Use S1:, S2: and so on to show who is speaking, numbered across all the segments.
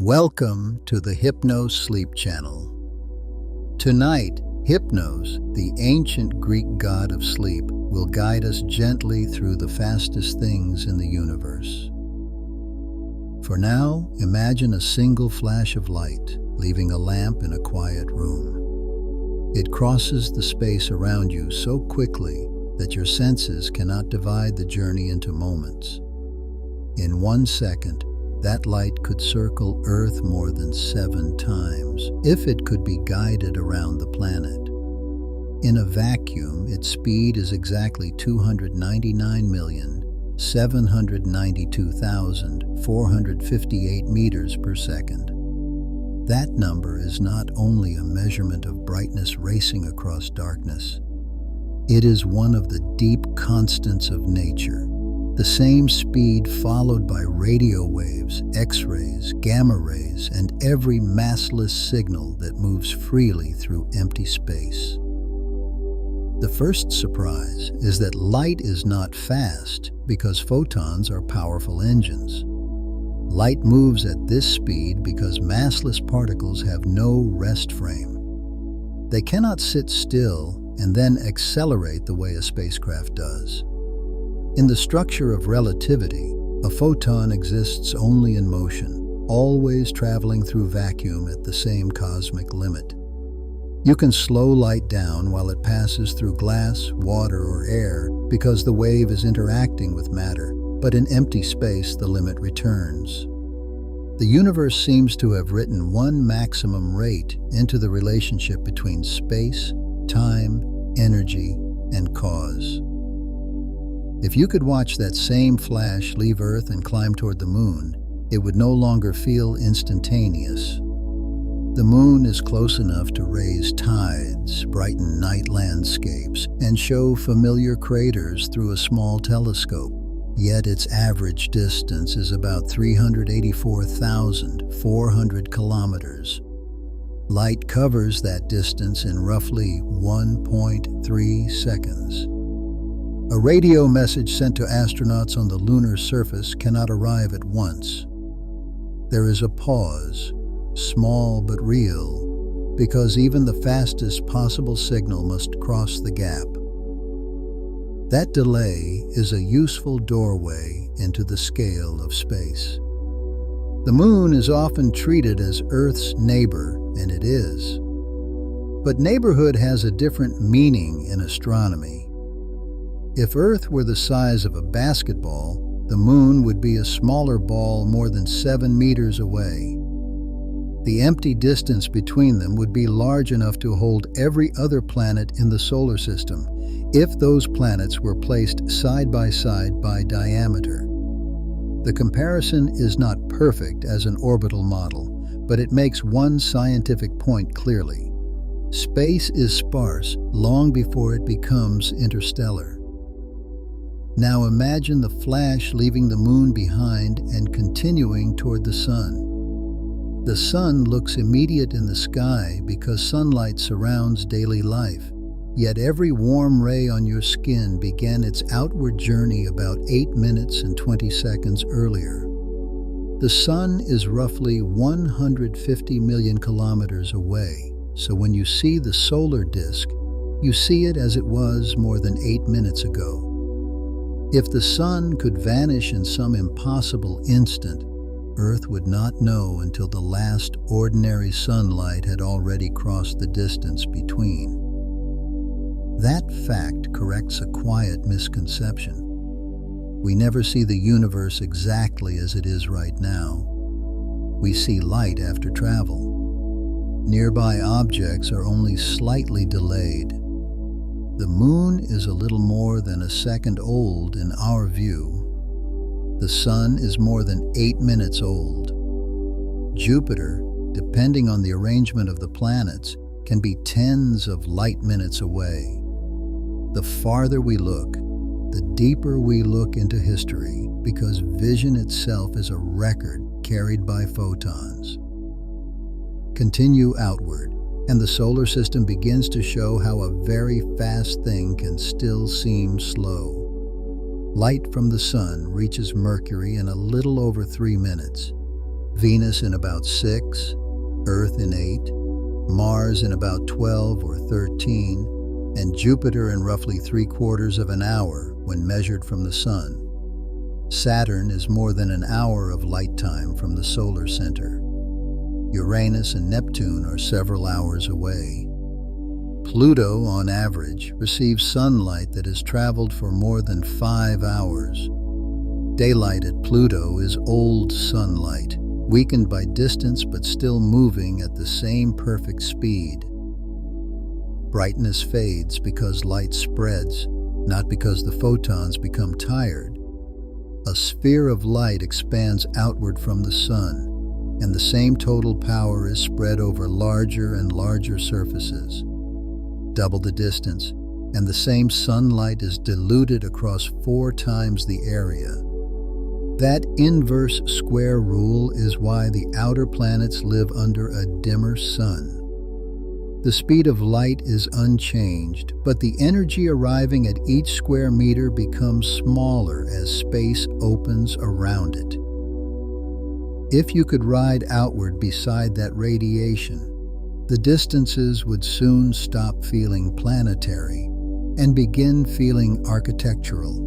S1: Welcome to the Hypnos Sleep Channel. Tonight, Hypnos, the ancient Greek god of sleep, will guide us gently through the fastest things in the universe. For now, imagine a single flash of light, leaving a lamp in a quiet room. It crosses the space around you so quickly that your senses cannot divide the journey into moments. In 1 second, that light could circle Earth more than 7 times if it could be guided around the planet. In a vacuum, its speed is exactly 299,792,458 meters per second. That number is not only a measurement of brightness racing across darkness. It is one of the deep constants of nature. The same speed followed by radio waves, X-rays, gamma rays, and every massless signal that moves freely through empty space. The first surprise is that light is not fast because photons are powerful engines. Light moves at this speed because massless particles have no rest frame. They cannot sit still and then accelerate the way a spacecraft does. In the structure of relativity, a photon exists only in motion, always traveling through vacuum at the same cosmic limit. You can slow light down while it passes through glass, water, or air because the wave is interacting with matter, but in empty space the limit returns. The universe seems to have written one maximum rate into the relationship between space, time, energy, and cause. If you could watch that same flash leave Earth and climb toward the moon, it would no longer feel instantaneous. The moon is close enough to raise tides, brighten night landscapes, and show familiar craters through a small telescope. Yet its average distance is about 384,400 kilometers. Light covers that distance in roughly 1.3 seconds. A radio message sent to astronauts on the lunar surface cannot arrive at once. There is a pause, small but real, because even the fastest possible signal must cross the gap. That delay is a useful doorway into the scale of space. The moon is often treated as Earth's neighbor, and it is. But neighborhood has a different meaning in astronomy. If Earth were the size of a basketball, the moon would be a smaller ball more than 7 meters away. The empty distance between them would be large enough to hold every other planet in the solar system, if those planets were placed side by side by diameter. The comparison is not perfect as an orbital model, but it makes one scientific point clearly. Space is sparse long before it becomes interstellar. Now imagine the flash leaving the moon behind and continuing toward the sun. The sun looks immediate in the sky because sunlight surrounds daily life, yet every warm ray on your skin began its outward journey about 8 minutes and 20 seconds earlier. The sun is roughly 150 million kilometers away, so when you see the solar disk, you see it as it was more than 8 minutes ago. If the sun could vanish in some impossible instant, Earth would not know until the last ordinary sunlight had already crossed the distance between. That fact corrects a quiet misconception. We never see the universe exactly as it is right now. We see light after travel. Nearby objects are only slightly delayed. The moon is a little more than a second old in our view. The sun is more than 8 minutes old. Jupiter, depending on the arrangement of the planets, can be tens of light minutes away. The farther we look, the deeper we look into history, because vision itself is a record carried by photons. Continue outward, and the solar system begins to show how a very fast thing can still seem slow. Light from the sun reaches Mercury in a little over 3 minutes. Venus in about 6, Earth in 8, Mars in about 12 or 13, and Jupiter in roughly 3/4 of an hour when measured from the Sun. Saturn is more than an hour of light time from the solar center. Uranus and Neptune are several hours away. Pluto, on average, receives sunlight that has traveled for more than 5 hours. Daylight at Pluto is old sunlight, weakened by distance but still moving at the same perfect speed. Brightness fades because light spreads, not because the photons become tired. A sphere of light expands outward from the Sun, and the same total power is spread over larger and larger surfaces. Double the distance, and the same sunlight is diluted across 4 times the area. That inverse square rule is why the outer planets live under a dimmer sun. The speed of light is unchanged, but the energy arriving at each square meter becomes smaller as space opens around it. If you could ride outward beside that radiation, the distances would soon stop feeling planetary and begin feeling architectural,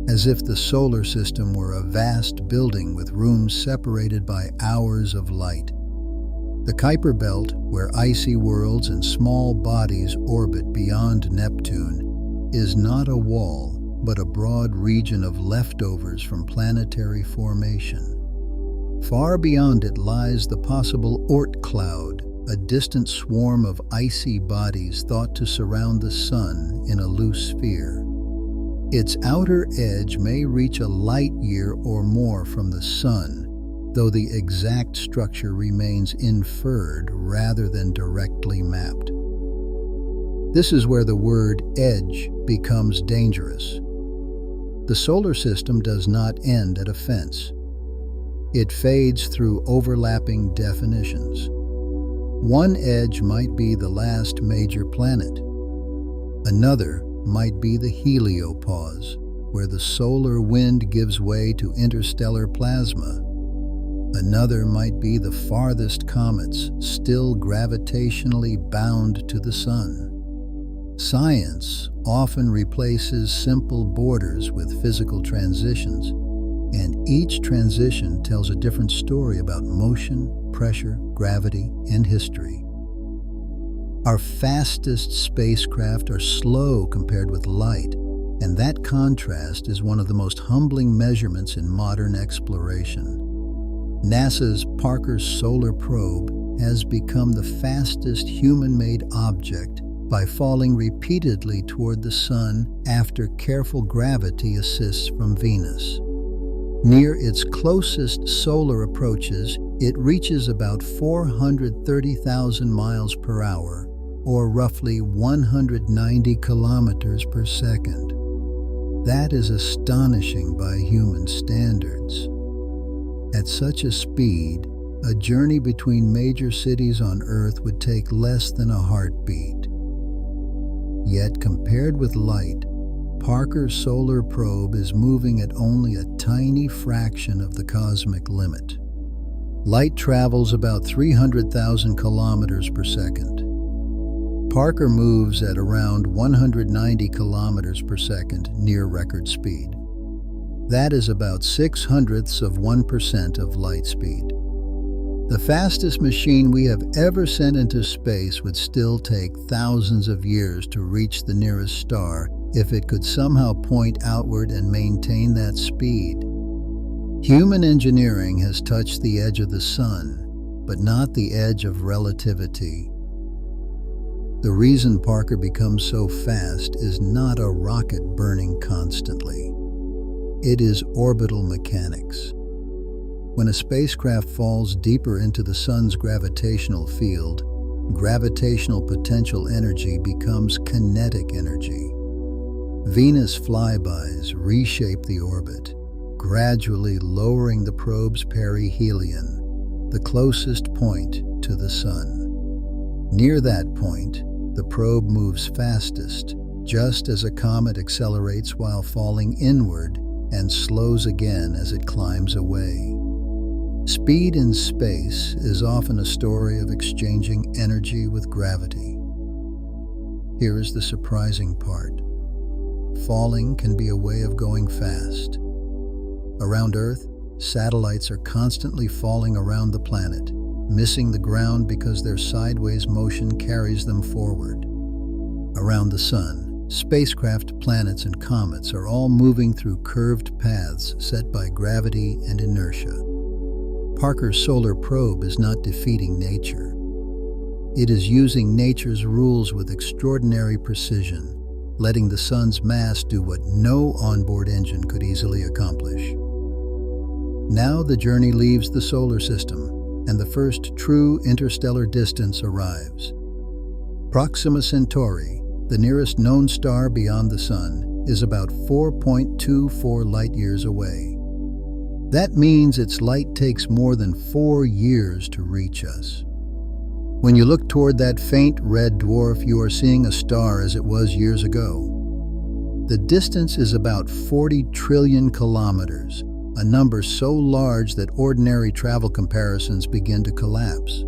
S1: as if the solar system were a vast building with rooms separated by hours of light. The Kuiper Belt, where icy worlds and small bodies orbit beyond Neptune, is not a wall, but a broad region of leftovers from planetary formation. Far beyond it lies the possible Oort cloud, a distant swarm of icy bodies thought to surround the Sun in a loose sphere. Its outer edge may reach a light year or more from the Sun, though the exact structure remains inferred rather than directly mapped. This is where the word edge becomes dangerous. The solar system does not end at a fence. It fades through overlapping definitions. One edge might be the last major planet. Another might be the heliopause, where the solar wind gives way to interstellar plasma. Another might be the farthest comets, still gravitationally bound to the Sun. Science often replaces simple borders with physical transitions, and each transition tells a different story about motion, pressure, gravity, and history. Our fastest spacecraft are slow compared with light, and that contrast is one of the most humbling measurements in modern exploration. NASA's Parker Solar Probe has become the fastest human-made object by falling repeatedly toward the Sun after careful gravity assists from Venus. Near its closest solar approaches, it reaches about 430,000 miles per hour, or roughly 190 kilometers per second. That is astonishing by human standards. At such a speed, a journey between major cities on Earth would take less than a heartbeat. Yet, compared with light, Parker's Solar Probe is moving at only a tiny fraction of the cosmic limit. Light travels about 300,000 kilometers per second. Parker moves at around 190 kilometers per second near record speed. That is about 0.06% of light speed. The fastest machine we have ever sent into space would still take thousands of years to reach the nearest star if it could somehow point outward and maintain that speed. Human engineering has touched the edge of the Sun, but not the edge of relativity. The reason Parker becomes so fast is not a rocket burning constantly. It is orbital mechanics. When a spacecraft falls deeper into the Sun's gravitational field, gravitational potential energy becomes kinetic energy. Venus flybys reshape the orbit, gradually lowering the probe's perihelion, the closest point to the Sun. Near that point, the probe moves fastest, just as a comet accelerates while falling inward and slows again as it climbs away. Speed in space is often a story of exchanging energy with gravity. Here is the surprising part. Falling can be a way of going fast. Around Earth, satellites are constantly falling around the planet, missing the ground because their sideways motion carries them forward. Around the Sun, spacecraft, planets, and comets are all moving through curved paths set by gravity and inertia. Parker's solar probe is not defeating nature. It is using nature's rules with extraordinary precision, letting the Sun's mass do what no onboard engine could easily accomplish. Now the journey leaves the solar system, and the first true interstellar distance arrives. Proxima Centauri, the nearest known star beyond the Sun, is about 4.24 light-years away. That means its light takes more than 4 years to reach us. When you look toward that faint red dwarf, you are seeing a star as it was years ago. The distance is about 40 trillion kilometers, a number so large that ordinary travel comparisons begin to collapse.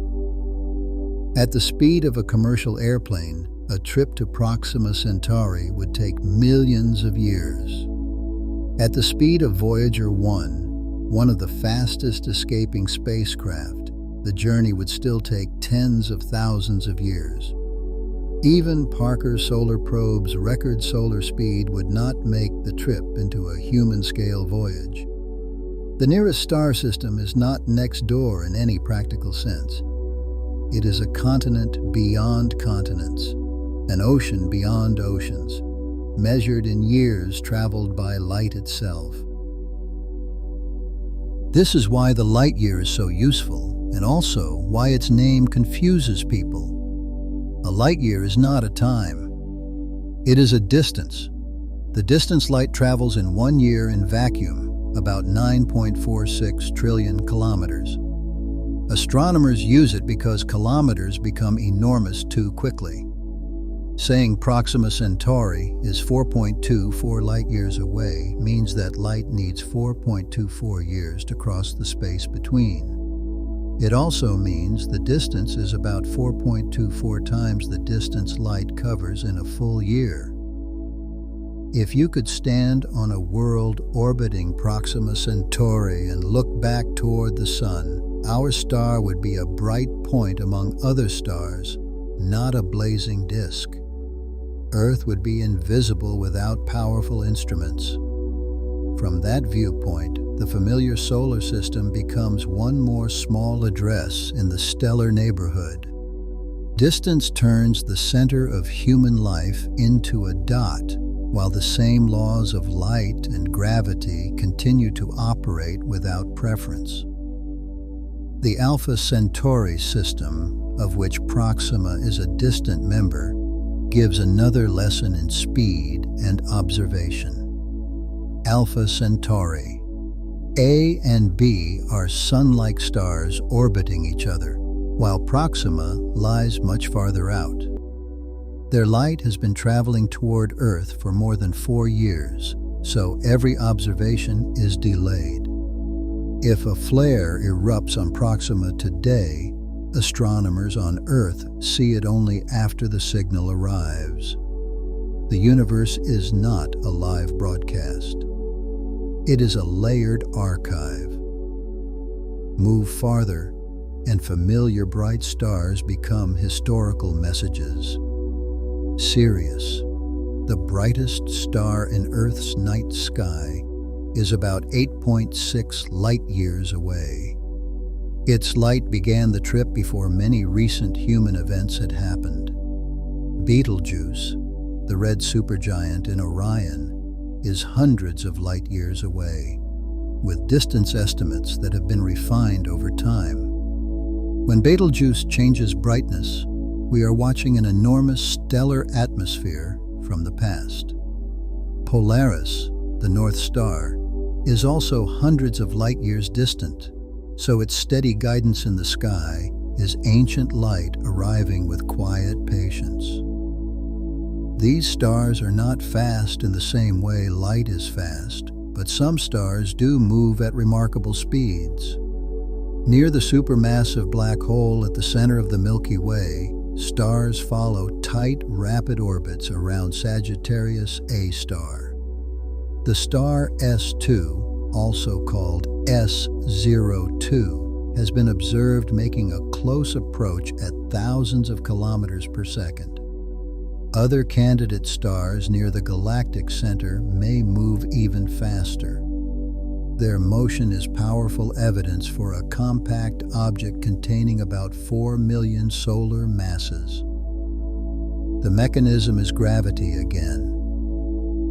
S1: At the speed of a commercial airplane, a trip to Proxima Centauri would take millions of years. At the speed of Voyager 1, one of the fastest escaping spacecraft, the journey would still take tens of thousands of years. Even Parker's solar probe's record solar speed would not make the trip into a human-scale voyage. The nearest star system is not next door in any practical sense. It is a continent beyond continents, an ocean beyond oceans, measured in years traveled by light itself. This is why the light year is so useful, and also why its name confuses people. A light year is not a time. It is a distance. The distance light travels in 1 year in vacuum, about 9.46 trillion kilometers. Astronomers use it because kilometers become enormous too quickly. Saying Proxima Centauri is 4.24 light-years away means that light needs 4.24 years to cross the space between. It also means the distance is about 4.24 times the distance light covers in a full year. If you could stand on a world orbiting Proxima Centauri and look back toward the Sun, our star would be a bright point among other stars, not a blazing disk. Earth would be invisible without powerful instruments. From that viewpoint, the familiar solar system becomes one more small address in the stellar neighborhood. Distance turns the center of human life into a dot, while the same laws of light and gravity continue to operate without preference. The Alpha Centauri system, of which Proxima is a distant member, gives another lesson in speed and observation. Alpha Centauri. A and B are sun-like stars orbiting each other, while Proxima lies much farther out. Their light has been traveling toward Earth for more than 4 years, so every observation is delayed. If a flare erupts on Proxima today, astronomers on Earth see it only after the signal arrives. The universe is not a live broadcast. It is a layered archive. Move farther, and familiar bright stars become historical messages. Sirius, the brightest star in Earth's night sky, is about 8.6 light-years away. Its light began the trip before many recent human events had happened. Betelgeuse, the red supergiant in Orion, is hundreds of light-years away, with distance estimates that have been refined over time. When Betelgeuse changes brightness, we are watching an enormous stellar atmosphere from the past. Polaris, the North Star, is also hundreds of light-years distant, so its steady guidance in the sky is ancient light arriving with quiet patience. These stars are not fast in the same way light is fast, but some stars do move at remarkable speeds. Near the supermassive black hole at the center of the Milky Way, stars follow tight, rapid orbits around Sagittarius A star. The star S2, also called S02, has been observed making a close approach at thousands of kilometers per second. Other candidate stars near the galactic center may move even faster. Their motion is powerful evidence for a compact object containing about 4 million solar masses. The mechanism is gravity again.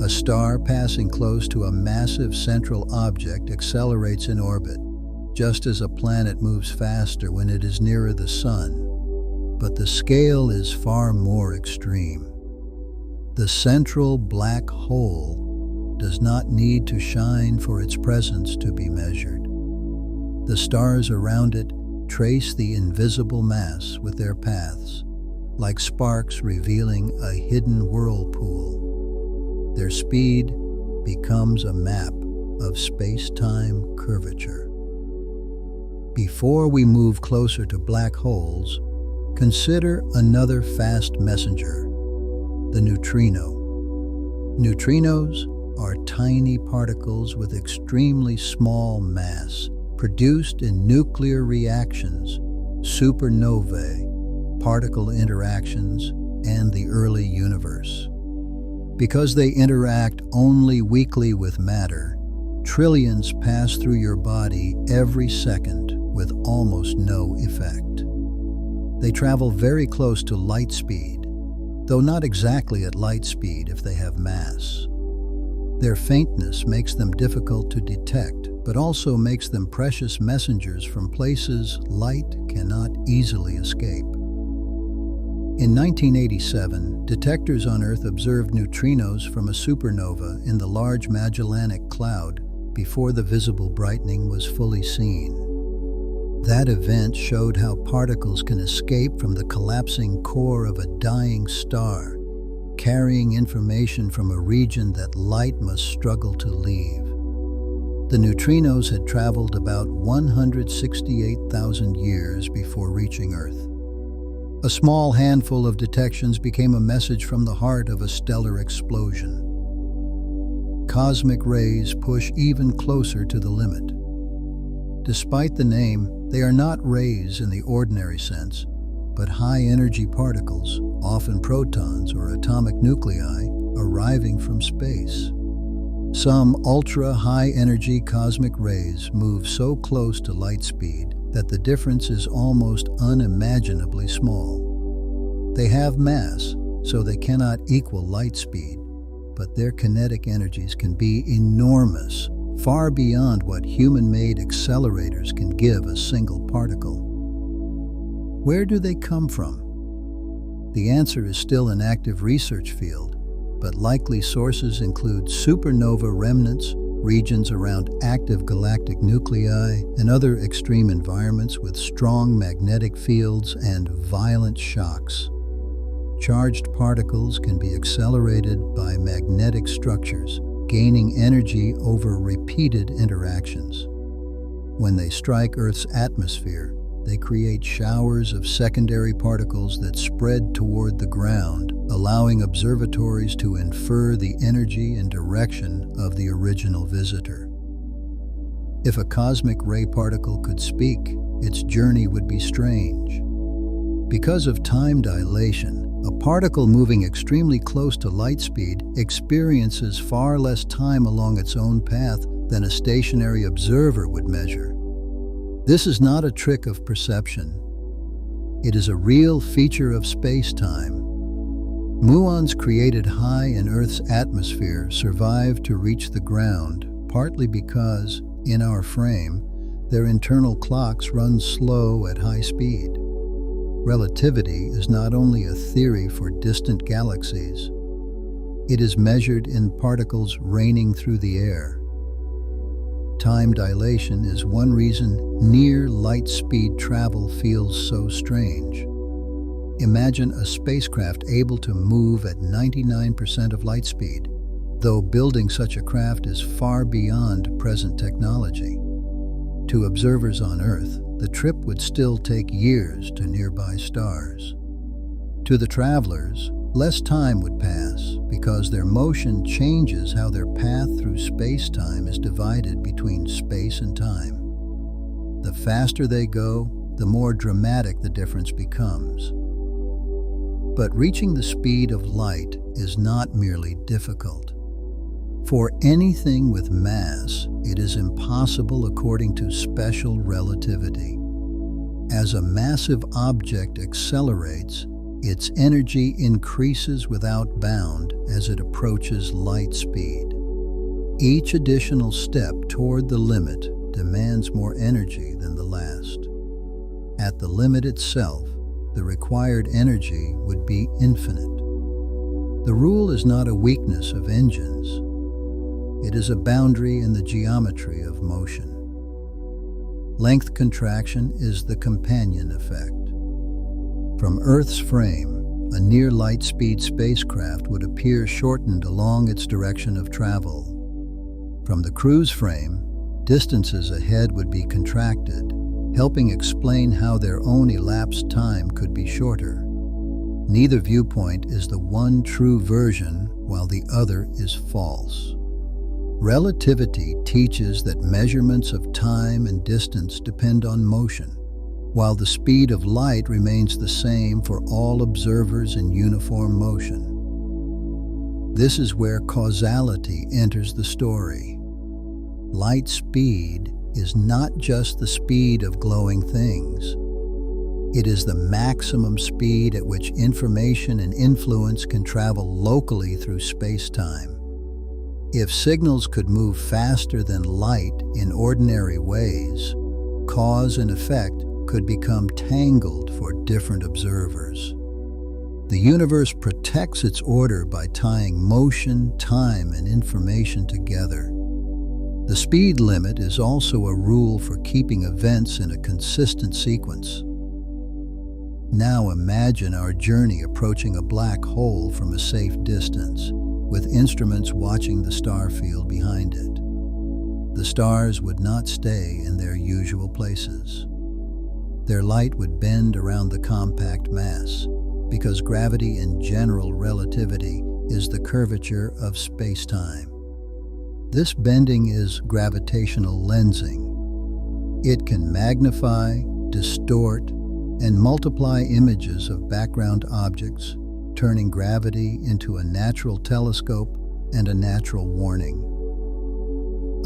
S1: A star passing close to a massive central object accelerates in orbit, just as a planet moves faster when it is nearer the Sun. But the scale is far more extreme. The central black hole does not need to shine for its presence to be measured. The stars around it trace the invisible mass with their paths, like sparks revealing a hidden whirlpool. Their speed becomes a map of space-time curvature. Before we move closer to black holes, consider another fast messenger, the neutrino. Neutrinos are tiny particles with extremely small mass, produced in nuclear reactions, supernovae, particle interactions, and the early universe. Because they interact only weakly with matter, trillions pass through your body every second with almost no effect. They travel very close to light speed, though not exactly at light speed if they have mass. Their faintness makes them difficult to detect, but also makes them precious messengers from places light cannot easily escape. In 1987, detectors on Earth observed neutrinos from a supernova in the Large Magellanic Cloud before the visible brightening was fully seen. That event showed how particles can escape from the collapsing core of a dying star, carrying information from a region that light must struggle to leave. The neutrinos had traveled about 168,000 years before reaching Earth. A small handful of detections became a message from the heart of a stellar explosion. Cosmic rays push even closer to the limit. Despite the name, they are not rays in the ordinary sense, but high-energy particles, often protons or atomic nuclei, arriving from space. Some ultra-high-energy cosmic rays move so close to light speed that the difference is almost unimaginably small. They have mass, so they cannot equal light speed, but their kinetic energies can be enormous, far beyond what human-made accelerators can give a single particle. Where do they come from? The answer is still an active research field, but likely sources include supernova remnants, regions around active galactic nuclei, and other extreme environments with strong magnetic fields and violent shocks. Charged particles can be accelerated by magnetic structures, gaining energy over repeated interactions. When they strike Earth's atmosphere, they create showers of secondary particles that spread toward the ground, allowing observatories to infer the energy and direction of the original visitor. If a cosmic ray particle could speak, its journey would be strange. Because of time dilation, a particle moving extremely close to light speed experiences far less time along its own path than a stationary observer would measure. This is not a trick of perception. It is a real feature of space-time. Muons created high in Earth's atmosphere survived to reach the ground, partly because, in our frame, their internal clocks run slow at high speed. Relativity is not only a theory for distant galaxies. It is measured in particles raining through the air. Time dilation is one reason near light speed travel feels so strange. Imagine a spacecraft able to move at 99% of light speed, though building such a craft is far beyond present technology. To observers on Earth, the trip would still take years to nearby stars. To the travelers, less time would pass because their motion changes how their path through space-time is divided between space and time. The faster they go, the more dramatic the difference becomes. But reaching the speed of light is not merely difficult. For anything with mass, it is impossible according to special relativity. As a massive object accelerates, its energy increases without bound as it approaches light speed. Each additional step toward the limit demands more energy than the last. At the limit itself, the required energy would be infinite. The rule is not a weakness of engines. It is a boundary in the geometry of motion. Length contraction is the companion effect. From Earth's frame, a near light-speed spacecraft would appear shortened along its direction of travel. From the cruise frame, distances ahead would be contracted, helping explain how their own elapsed time could be shorter. Neither viewpoint is the one true version, while the other is false. Relativity teaches that measurements of time and distance depend on motion, while the speed of light remains the same for all observers in uniform motion. This is where causality enters the story. Light speed is not just the speed of glowing things. It is the maximum speed at which information and influence can travel locally through space-time. If signals could move faster than light in ordinary ways, cause and effect could become tangled for different observers. The universe protects its order by tying motion, time, and information together. The speed limit is also a rule for keeping events in a consistent sequence. Now imagine our journey approaching a black hole from a safe distance, with instruments watching the star field behind it. The stars would not stay in their usual places. Their light would bend around the compact mass, because gravity and general relativity is the curvature of space-time. This bending is gravitational lensing. It can magnify, distort, and multiply images of background objects, turning gravity into a natural telescope and a natural warning.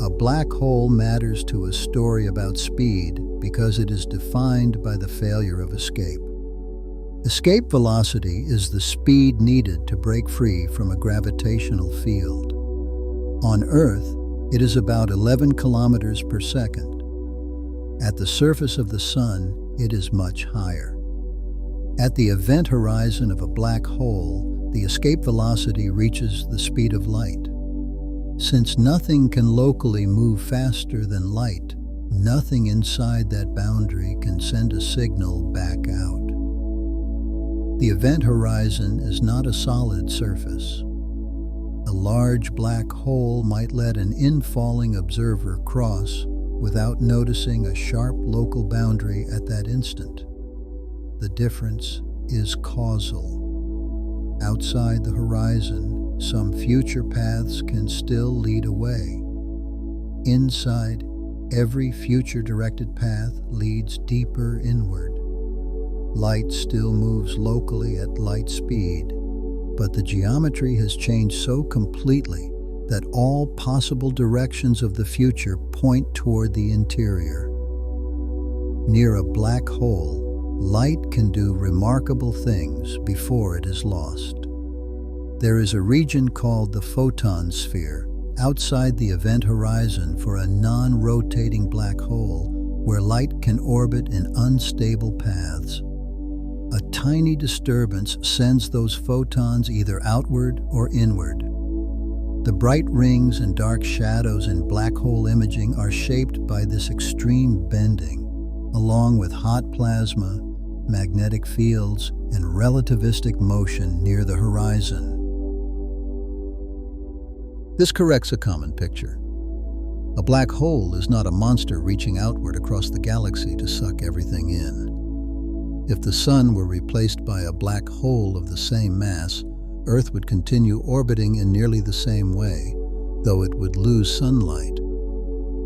S1: A black hole matters to a story about speed because it is defined by the failure of escape. Escape velocity is the speed needed to break free from a gravitational field. On Earth, it is about 11 kilometers per second. At the surface of the Sun, it is much higher. At the event horizon of a black hole, the escape velocity reaches the speed of light. Since nothing can locally move faster than light, nothing inside that boundary can send a signal back out. The event horizon is not a solid surface. A large black hole might let an infalling observer cross without noticing a sharp local boundary at that instant. The difference is causal. Outside the horizon, some future paths can still lead away. Inside, every future-directed path leads deeper inward. Light still moves locally at light speed, but the geometry has changed so completely that all possible directions of the future point toward the interior. Near a black hole, light can do remarkable things before it is lost. There is a region called the photon sphere outside the event horizon for a non-rotating black hole where light can orbit in unstable paths. A tiny disturbance sends those photons either outward or inward. The bright rings and dark shadows in black hole imaging are shaped by this extreme bending, along with hot plasma, magnetic fields, and relativistic motion near the horizon. This corrects a common picture. A black hole is not a monster reaching outward across the galaxy to suck everything in. If the Sun were replaced by a black hole of the same mass, Earth would continue orbiting in nearly the same way, though it would lose sunlight.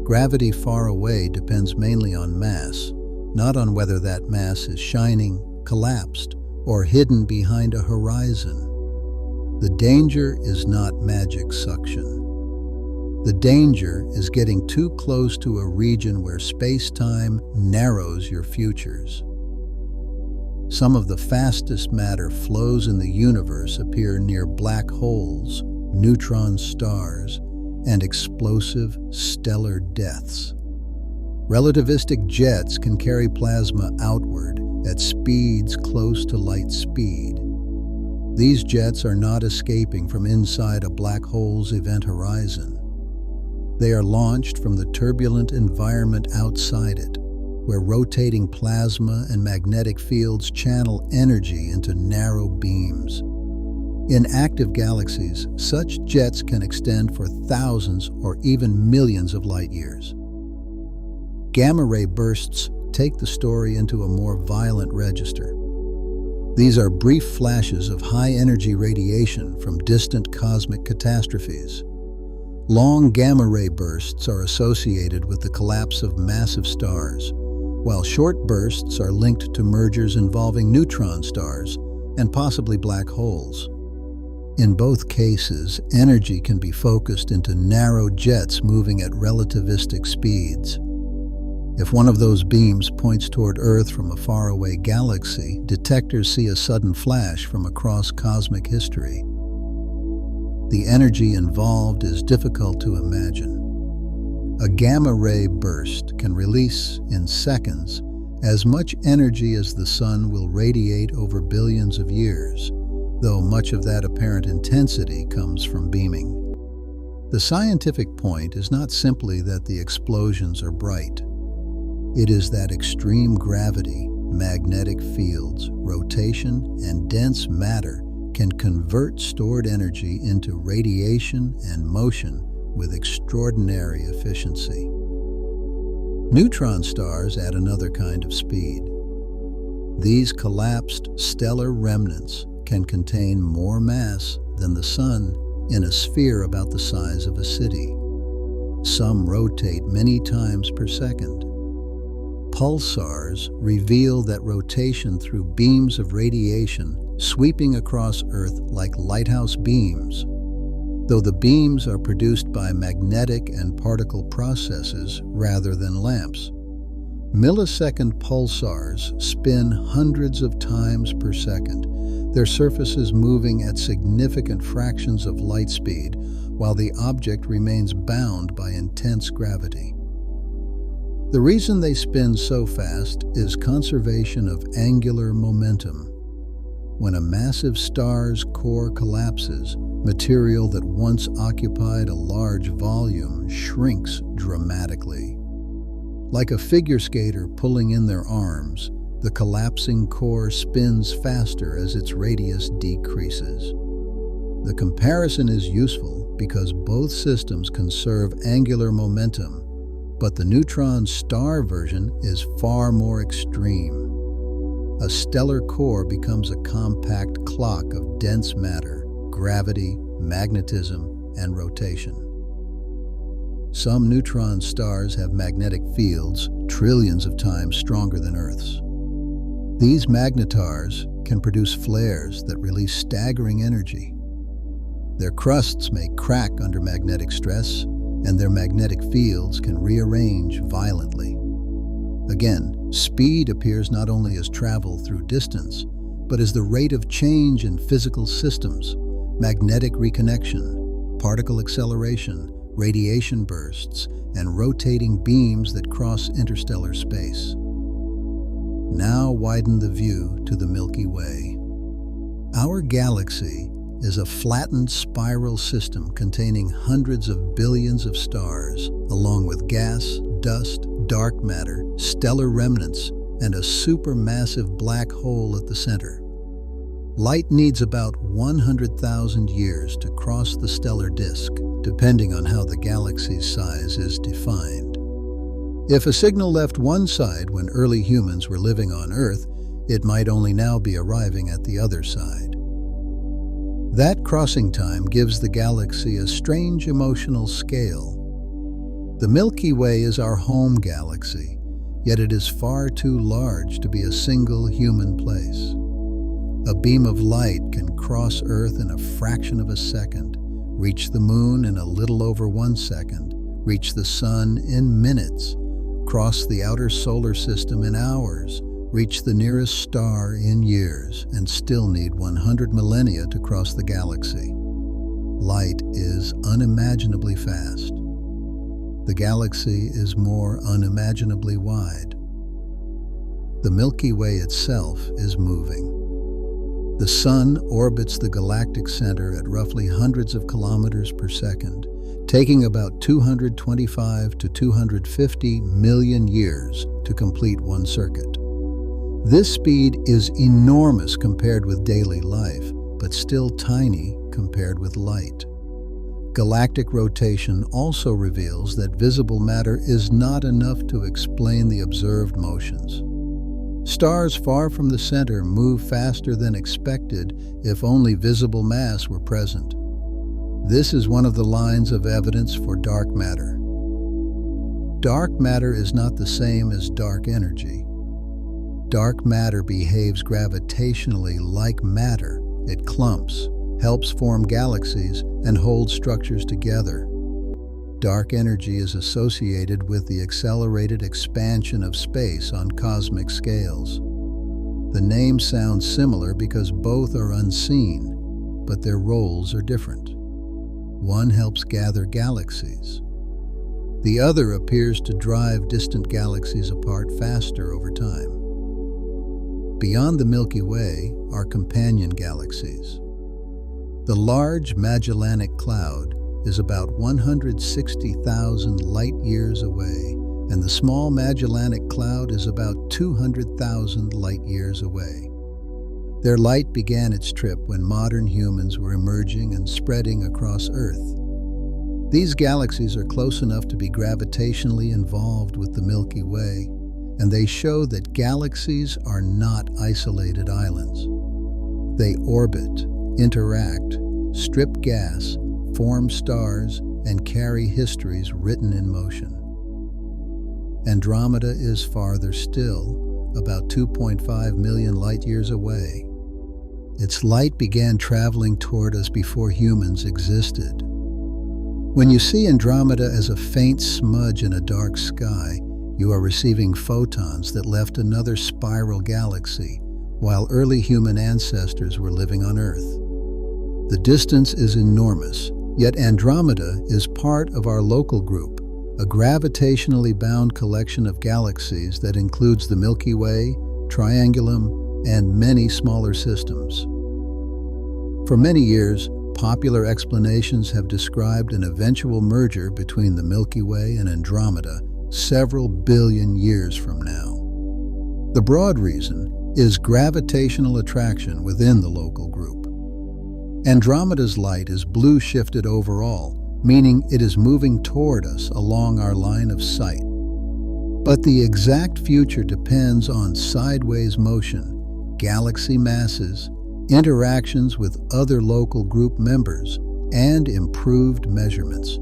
S1: Gravity far away depends mainly on mass, not on whether that mass is shining, collapsed, or hidden behind a horizon. The danger is not magic suction. The danger is getting too close to a region where space-time narrows your futures. Some of the fastest matter flows in the universe appear near black holes, neutron stars, and explosive stellar deaths. Relativistic jets can carry plasma outward at speeds close to light speed. These jets are not escaping from inside a black hole's event horizon. They are launched from the turbulent environment outside it, where rotating plasma and magnetic fields channel energy into narrow beams. In active galaxies, such jets can extend for thousands or even millions of light years. Gamma-ray bursts take the story into a more violent register. These are brief flashes of high-energy radiation from distant cosmic catastrophes. Long gamma-ray bursts are associated with the collapse of massive stars, while short bursts are linked to mergers involving neutron stars and possibly black holes. In both cases, energy can be focused into narrow jets moving at relativistic speeds. If one of those beams points toward Earth from a faraway galaxy, detectors see a sudden flash from across cosmic history. The energy involved is difficult to imagine. A gamma-ray burst can release, in seconds, as much energy as the Sun will radiate over billions of years, though much of that apparent intensity comes from beaming. The scientific point is not simply that the explosions are bright. It is that extreme gravity, magnetic fields, rotation, and dense matter can convert stored energy into radiation and motion with extraordinary efficiency. Neutron stars add another kind of speed. These collapsed stellar remnants can contain more mass than the Sun in a sphere about the size of a city. Some rotate many times per second. Pulsars reveal that rotation through beams of radiation sweeping across Earth like lighthouse beams, though the beams are produced by magnetic and particle processes rather than lamps. Millisecond pulsars spin hundreds of times per second, their surfaces moving at significant fractions of light speed, while the object remains bound by intense gravity. The reason they spin so fast is conservation of angular momentum. When a massive star's core collapses, material that once occupied a large volume shrinks dramatically. Like a figure skater pulling in their arms, the collapsing core spins faster as its radius decreases. The comparison is useful because both systems conserve angular momentum, but the neutron star version is far more extreme. A stellar core becomes a compact clock of dense matter, gravity, magnetism, and rotation. Some neutron stars have magnetic fields trillions of times stronger than Earth's. These magnetars can produce flares that release staggering energy. Their crusts may crack under magnetic stress, and their magnetic fields can rearrange violently. Again, speed appears not only as travel through distance, but as the rate of change in physical systems, magnetic reconnection, particle acceleration, radiation bursts, and rotating beams that cross interstellar space. Now widen the view to the Milky Way. Our galaxy is a flattened spiral system containing hundreds of billions of stars, along with gas, dust, dark matter, stellar remnants, and a supermassive black hole at the center. Light needs about 100,000 years to cross the stellar disk, depending on how the galaxy's size is defined. If a signal left one side when early humans were living on Earth, it might only now be arriving at the other side. That crossing time gives the galaxy a strange emotional scale. The Milky Way is our home galaxy, yet it is far too large to be a single human place. A beam of light can cross Earth in a fraction of a second, reach the Moon in a little over 1 second, reach the Sun in minutes, cross the outer solar system in hours, reach the nearest star in years, and still need 100 millennia to cross the galaxy. Light is unimaginably fast. The galaxy is more unimaginably wide. The Milky Way itself is moving. The Sun orbits the galactic center at roughly hundreds of kilometers per second, taking about 225 to 250 million years to complete one circuit. This speed is enormous compared with daily life, but still tiny compared with light. Galactic rotation also reveals that visible matter is not enough to explain the observed motions. Stars far from the center move faster than expected if only visible mass were present. This is one of the lines of evidence for dark matter. Dark matter is not the same as dark energy. Dark matter behaves gravitationally like matter. It clumps, helps form galaxies, and holds structures together. Dark energy is associated with the accelerated expansion of space on cosmic scales. The name sounds similar because both are unseen, but their roles are different. One helps gather galaxies. The other appears to drive distant galaxies apart faster over time. Beyond the Milky Way are companion galaxies. The Large Magellanic Cloud is about 160,000 light-years away, and the Small Magellanic Cloud is about 200,000 light-years away. Their light began its trip when modern humans were emerging and spreading across Earth. These galaxies are close enough to be gravitationally involved with the Milky Way, and they show that galaxies are not isolated islands. They orbit, interact, strip gas, form stars, and carry histories written in motion. Andromeda is farther still, about 2.5 million light-years away. Its light began traveling toward us before humans existed. When you see Andromeda as a faint smudge in a dark sky, you are receiving photons that left another spiral galaxy while early human ancestors were living on Earth. The distance is enormous, yet Andromeda is part of our local group, a gravitationally bound collection of galaxies that includes the Milky Way, Triangulum, and many smaller systems. For many years, popular explanations have described an eventual merger between the Milky Way and Andromeda several billion years from now. The broad reason is gravitational attraction within the local group. Andromeda's light is blue-shifted overall, meaning it is moving toward us along our line of sight. But the exact future depends on sideways motion, galaxy masses, interactions with other local group members, and improved measurements.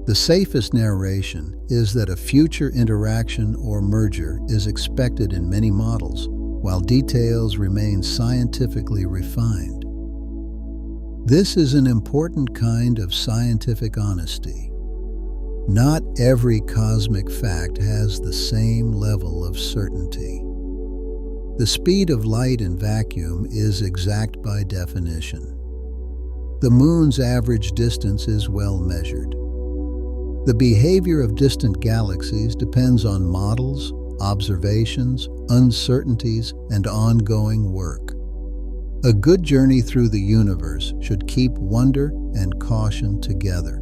S1: The safest narration is that a future interaction or merger is expected in many models, while details remain scientifically refined. This is an important kind of scientific honesty. Not every cosmic fact has the same level of certainty. The speed of light in vacuum is exact by definition. The Moon's average distance is well measured. The behavior of distant galaxies depends on models, observations, uncertainties, and ongoing work. A good journey through the universe should keep wonder and caution together.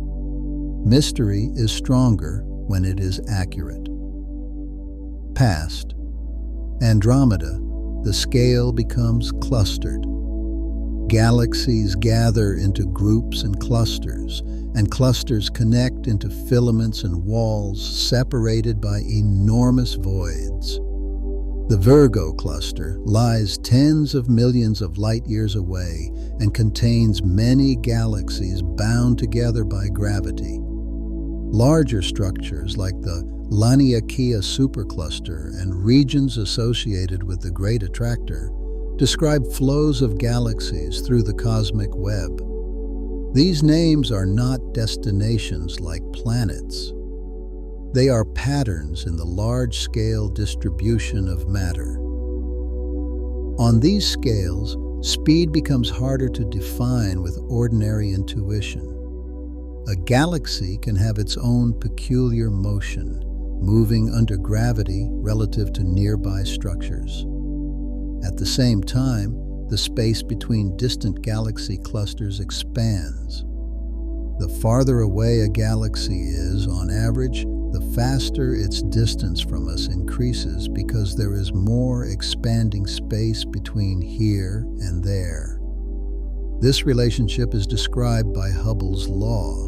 S1: Mystery is stronger when it is accurate. Past Andromeda, the scale becomes clustered. Galaxies gather into groups and clusters connect into filaments and walls separated by enormous voids. The Virgo cluster lies tens of millions of light-years away and contains many galaxies bound together by gravity. Larger structures like the Laniakea supercluster and regions associated with the Great Attractor describe flows of galaxies through the cosmic web. These names are not destinations like planets. They are patterns in the large-scale distribution of matter. On these scales, speed becomes harder to define with ordinary intuition. A galaxy can have its own peculiar motion, moving under gravity relative to nearby structures. At the same time, the space between distant galaxy clusters expands. The farther away a galaxy is, on average, the faster its distance from us increases because there is more expanding space between here and there. This relationship is described by Hubble's law.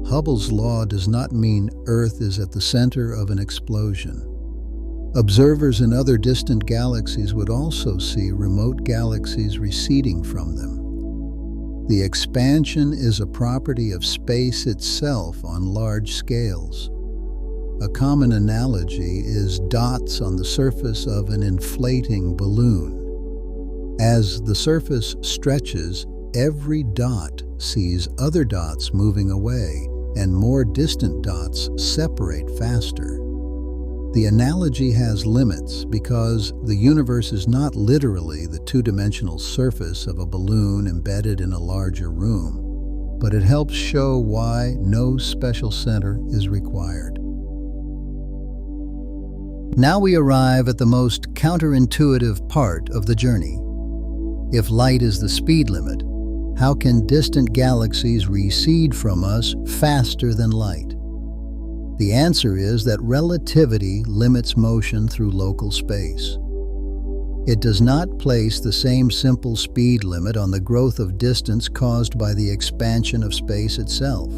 S1: Hubble's law does not mean Earth is at the center of an explosion. Observers in other distant galaxies would also see remote galaxies receding from them. The expansion is a property of space itself on large scales. A common analogy is dots on the surface of an inflating balloon. As the surface stretches, every dot sees other dots moving away, and more distant dots separate faster. The analogy has limits because the universe is not literally the two-dimensional surface of a balloon embedded in a larger room, but it helps show why no special center is required. Now we arrive at the most counterintuitive part of the journey. If light is the speed limit, how can distant galaxies recede from us faster than light? The answer is that relativity limits motion through local space. It does not place the same simple speed limit on the growth of distance caused by the expansion of space itself.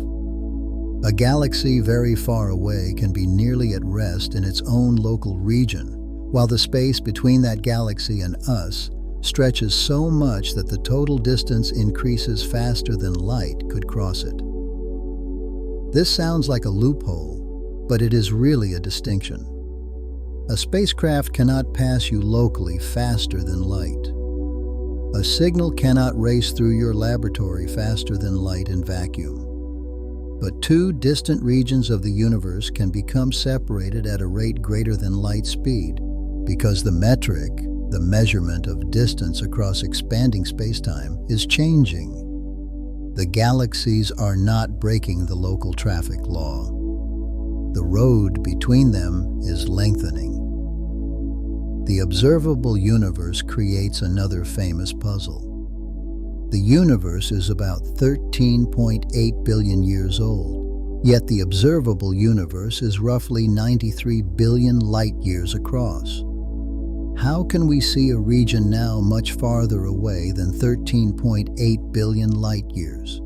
S1: A galaxy very far away can be nearly at rest in its own local region, while the space between that galaxy and us stretches so much that the total distance increases faster than light could cross it. This sounds like a loophole, but it is really a distinction. A spacecraft cannot pass you locally faster than light. A signal cannot race through your laboratory faster than light in vacuum. But two distant regions of the universe can become separated at a rate greater than light speed, because the metric, the measurement of distance across expanding spacetime, is changing. The galaxies are not breaking the local traffic law. The road between them is lengthening. The observable universe creates another famous puzzle. The universe is about 13.8 billion years old, yet the observable universe is roughly 93 billion light-years across. How can we see a region now much farther away than 13.8 billion light-years?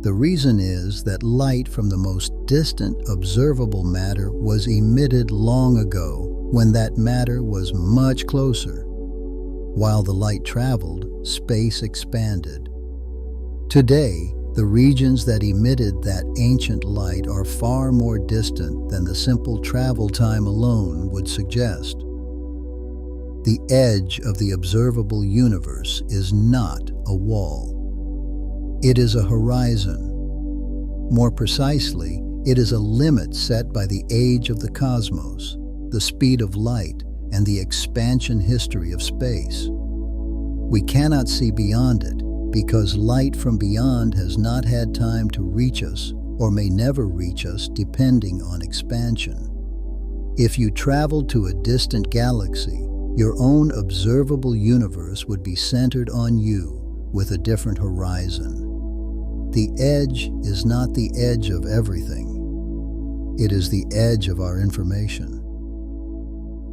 S1: The reason is that light from the most distant observable matter was emitted long ago when that matter was much closer. While the light traveled, space expanded. Today, the regions that emitted that ancient light are far more distant than the simple travel time alone would suggest. The edge of the observable universe is not a wall. It is a horizon. More precisely, it is a limit set by the age of the cosmos, the speed of light, and the expansion history of space. We cannot see beyond it because light from beyond has not had time to reach us or may never reach us depending on expansion. If you traveled to a distant galaxy, your own observable universe would be centered on you with a different horizon. The edge is not the edge of everything. It is the edge of our information.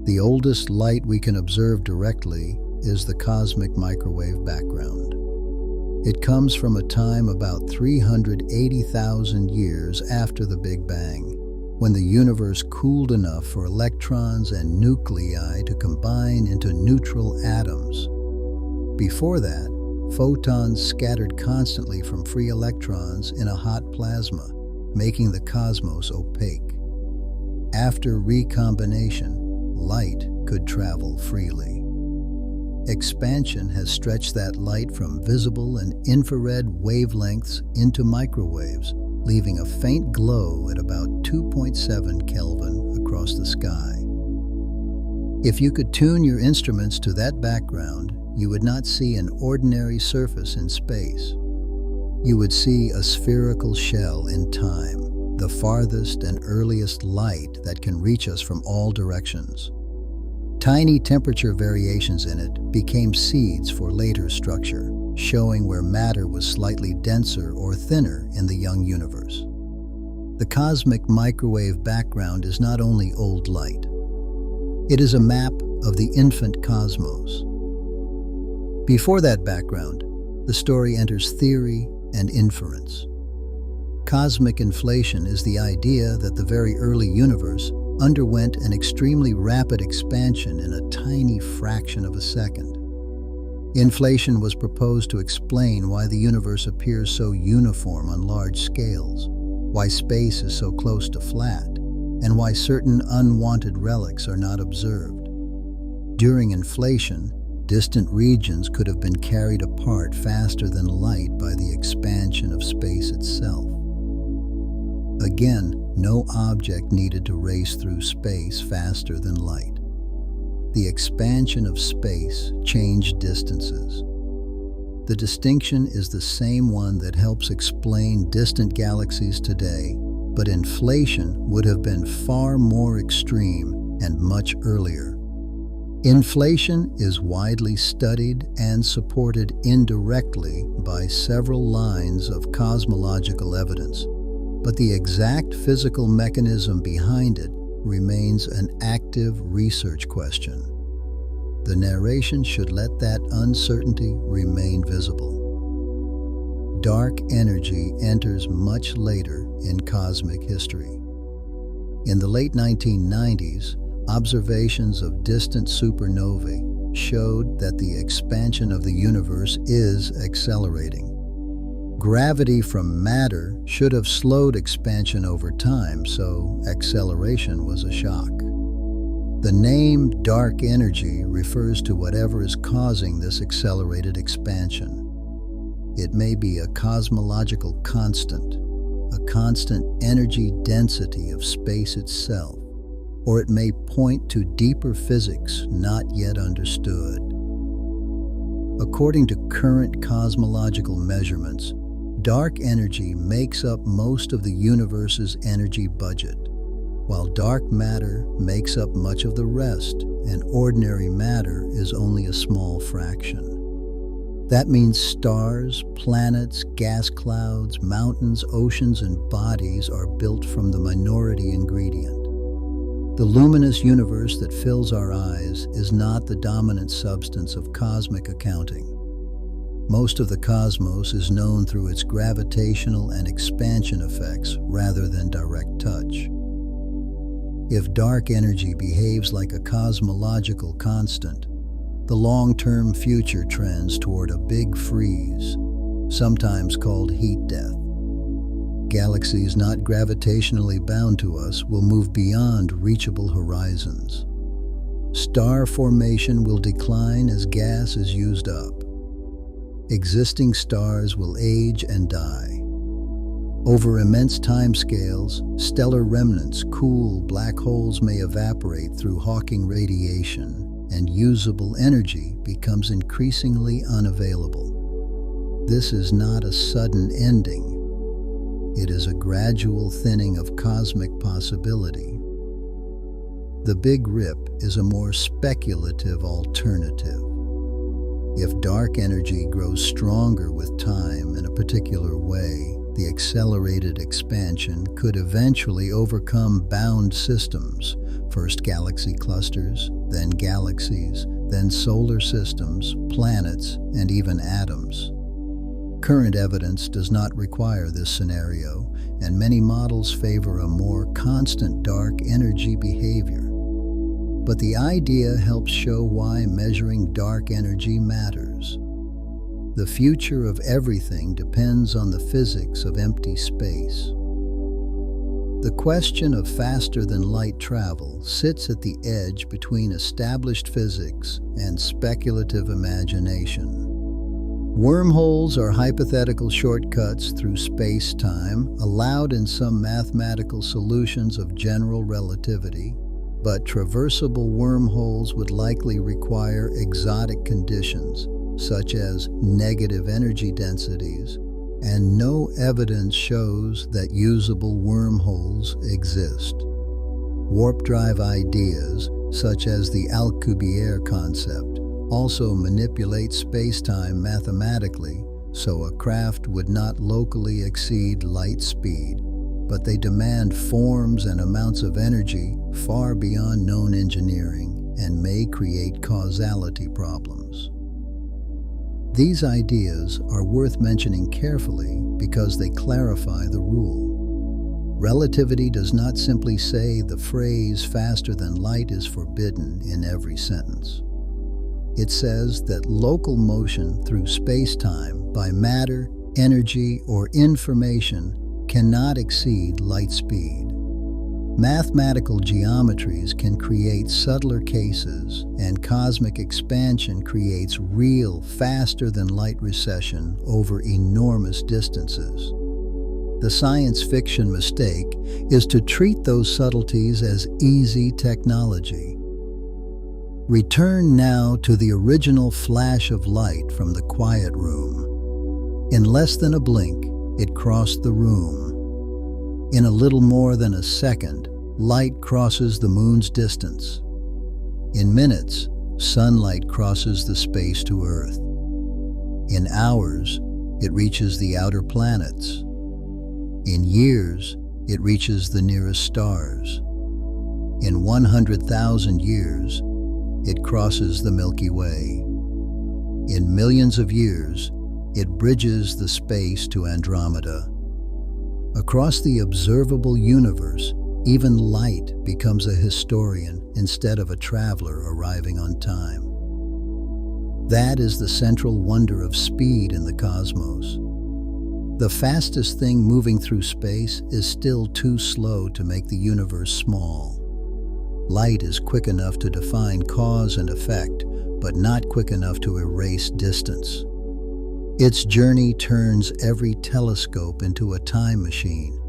S1: The oldest light we can observe directly is the cosmic microwave background. It comes from a time about 380,000 years after the Big Bang, when the universe cooled enough for electrons and nuclei to combine into neutral atoms. Before that, photons scattered constantly from free electrons in a hot plasma, making the cosmos opaque. After recombination, light could travel freely. Expansion has stretched that light from visible and infrared wavelengths into microwaves, leaving a faint glow at about 2.7 Kelvin across the sky. If you could tune your instruments to that background, you would not see an ordinary surface in space. You would see a spherical shell in time, the farthest and earliest light that can reach us from all directions. Tiny temperature variations in it became seeds for later structure, showing where matter was slightly denser or thinner in the young universe. The cosmic microwave background is not only old light. It is a map of the infant cosmos. Before that background, the story enters theory and inference. Cosmic inflation is the idea that the very early universe underwent an extremely rapid expansion in a tiny fraction of a second. Inflation was proposed to explain why the universe appears so uniform on large scales, why space is so close to flat, and why certain unwanted relics are not observed. During inflation, distant regions could have been carried apart faster than light by the expansion of space itself. Again, no object needed to race through space faster than light. The expansion of space changed distances. The distinction is the same one that helps explain distant galaxies today, but inflation would have been far more extreme and much earlier. Inflation is widely studied and supported indirectly by several lines of cosmological evidence, but the exact physical mechanism behind it remains an active research question. The narration should let that uncertainty remain visible. Dark energy enters much later in cosmic history. In the late 1990s, observations of distant supernovae showed that the expansion of the universe is accelerating. Gravity from matter should have slowed expansion over time, so acceleration was a shock. The name dark energy refers to whatever is causing this accelerated expansion. It may be a cosmological constant, a constant energy density of space itself, or it may point to deeper physics not yet understood. According to current cosmological measurements, dark energy makes up most of the universe's energy budget, while dark matter makes up much of the rest, and ordinary matter is only a small fraction. That means stars, planets, gas clouds, mountains, oceans, and bodies are built from the minority ingredient. The luminous universe that fills our eyes is not the dominant substance of cosmic accounting. Most of the cosmos is known through its gravitational and expansion effects rather than direct touch. If dark energy behaves like a cosmological constant, the long-term future trends toward a big freeze, sometimes called heat death. Galaxies not gravitationally bound to us will move beyond reachable horizons. Star formation will decline as gas is used up. Existing stars will age and die. Over immense timescales, stellar remnants, cool black holes may evaporate through Hawking radiation, and usable energy becomes increasingly unavailable. This is not a sudden ending. It is a gradual thinning of cosmic possibility. The Big Rip is a more speculative alternative. If dark energy grows stronger with time in a particular way, the accelerated expansion could eventually overcome bound systems, first galaxy clusters, then galaxies, then solar systems, planets, and even atoms. Current evidence does not require this scenario, and many models favor a more constant dark energy behavior. But the idea helps show why measuring dark energy matters. The future of everything depends on the physics of empty space. The question of faster-than-light travel sits at the edge between established physics and speculative imagination. Wormholes are hypothetical shortcuts through space-time, allowed in some mathematical solutions of general relativity, but traversable wormholes would likely require exotic conditions, such as negative energy densities, and no evidence shows that usable wormholes exist. Warp drive ideas, such as the Alcubierre concept, also manipulate space-time mathematically, so a craft would not locally exceed light speed, but they demand forms and amounts of energy far beyond known engineering and may create causality problems. These ideas are worth mentioning carefully because they clarify the rule. Relativity does not simply say the phrase faster than light is forbidden in every sentence. It says that local motion through space-time by matter, energy, or information cannot exceed light speed. Mathematical geometries can create subtler cases, and cosmic expansion creates real, faster-than-light recession over enormous distances. The science fiction mistake is to treat those subtleties as easy technology. Return now to the original flash of light from the quiet room. In less than a blink, it crossed the room. In a little more than a second, light crosses the moon's distance. In minutes, sunlight crosses the space to Earth. In hours, it reaches the outer planets. In years, it reaches the nearest stars. In 100,000 years, it crosses the Milky Way. In millions of years, it bridges the space to Andromeda. Across the observable universe, even light becomes a historian instead of a traveler arriving on time. That is the central wonder of speed in the cosmos. The fastest thing moving through space is still too slow to make the universe small. Light is quick enough to define cause and effect, but not quick enough to erase distance. Its journey turns every telescope into a time machine,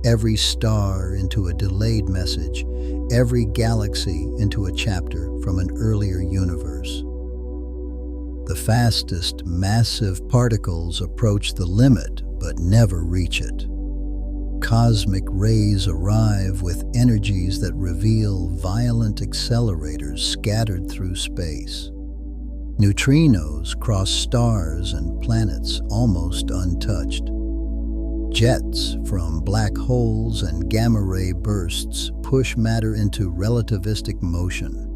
S1: every star into a delayed message, every galaxy into a chapter from an earlier universe. The fastest, massive particles approach the limit but never reach it. Cosmic rays arrive with energies that reveal violent accelerators scattered through space. Neutrinos cross stars and planets almost untouched. Jets from black holes and gamma-ray bursts push matter into relativistic motion.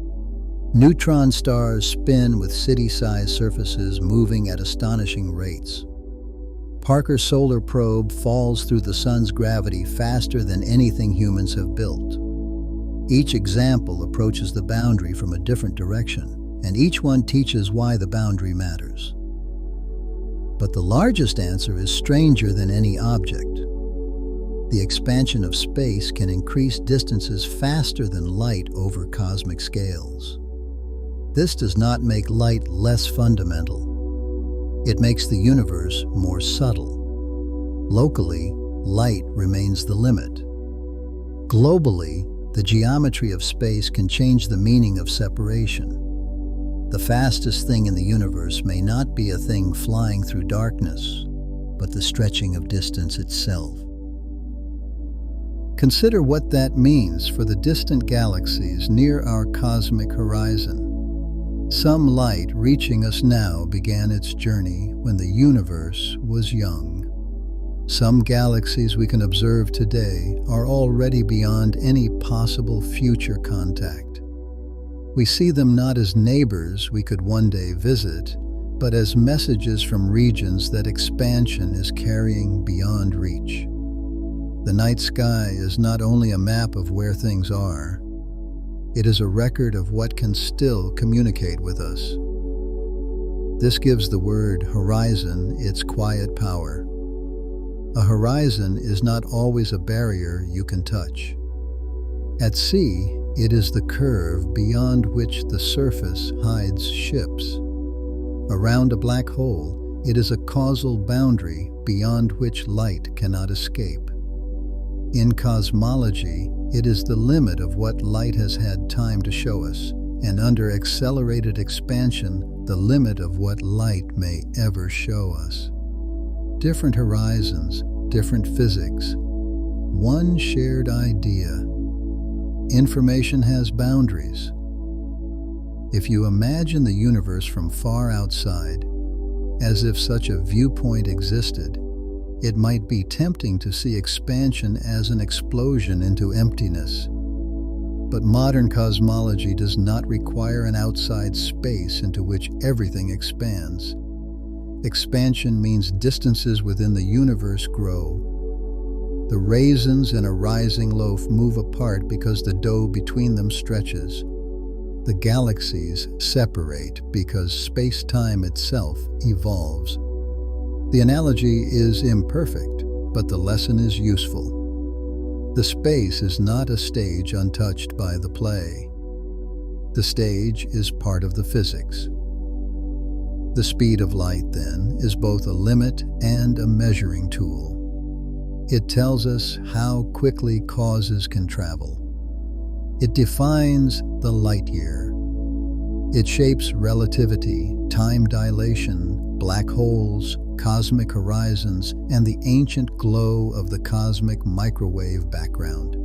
S1: Neutron stars spin with city-sized surfaces moving at astonishing rates. Parker's solar probe falls through the sun's gravity faster than anything humans have built. Each example approaches the boundary from a different direction, and each one teaches why the boundary matters. But the largest answer is stranger than any object. The expansion of space can increase distances faster than light over cosmic scales. This does not make light less fundamental. It makes the universe more subtle. Locally, light remains the limit. Globally, the geometry of space can change the meaning of separation. The fastest thing in the universe may not be a thing flying through darkness, but the stretching of distance itself. Consider what that means for the distant galaxies near our cosmic horizon. Some light reaching us now began its journey when the universe was young. Some galaxies we can observe today are already beyond any possible future contact. We see them not as neighbors we could one day visit, but as messages from regions that expansion is carrying beyond reach. The night sky is not only a map of where things are, it is a record of what can still communicate with us. This gives the word horizon its quiet power. A horizon is not always a barrier you can touch. At sea, it is the curve beyond which the surface hides ships. Around a black hole, it is a causal boundary beyond which light cannot escape. In cosmology, it is the limit of what light has had time to show us, and under accelerated expansion, the limit of what light may ever show us. Different horizons, different physics, one shared idea. Information has boundaries. If you imagine the universe from far outside, as if such a viewpoint existed, it might be tempting to see expansion as an explosion into emptiness. But modern cosmology does not require an outside space into which everything expands. Expansion means distances within the universe grow. The raisins in a rising loaf move apart because the dough between them stretches. The galaxies separate because space-time itself evolves. The analogy is imperfect, but the lesson is useful. The space is not a stage untouched by the play. The stage is part of the physics. The speed of light, then, is both a limit and a measuring tool. It tells us how quickly causes can travel. It defines the light year. It shapes relativity, time dilation, black holes, cosmic horizons, and the ancient glow of the cosmic microwave background.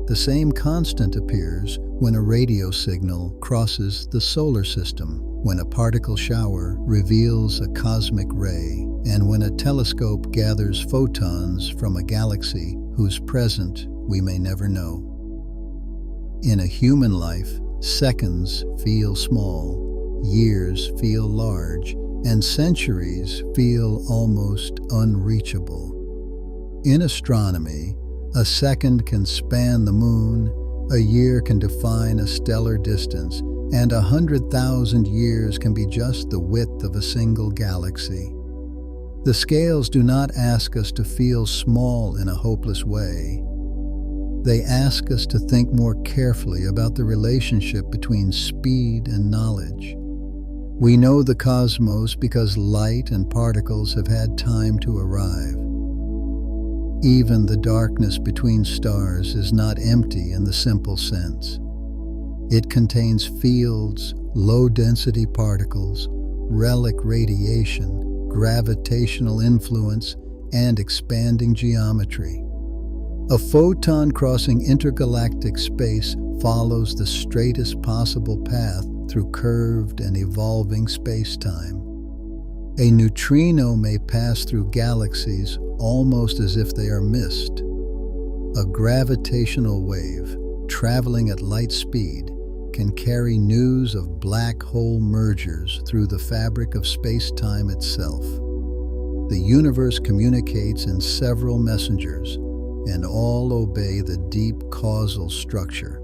S1: The same constant appears when a radio signal crosses the solar system, when a particle shower reveals a cosmic ray, and when a telescope gathers photons from a galaxy whose present we may never know. In a human life, seconds feel small, years feel large, and centuries feel almost unreachable. In astronomy, a second can span the moon, a year can define a stellar distance, and 100,000 years can be just the width of a single galaxy. The scales do not ask us to feel small in a hopeless way. They ask us to think more carefully about the relationship between speed and knowledge. We know the cosmos because light and particles have had time to arrive. Even the darkness between stars is not empty in the simple sense. It contains fields, low-density particles, relic radiation, gravitational influence, and expanding geometry. A photon crossing intergalactic space follows the straightest possible path through curved and evolving space-time. A neutrino may pass through galaxies almost as if they are mist. A gravitational wave, traveling at light speed, can carry news of black hole mergers through the fabric of space-time itself. The universe communicates in several messengers, and all obey the deep causal structure.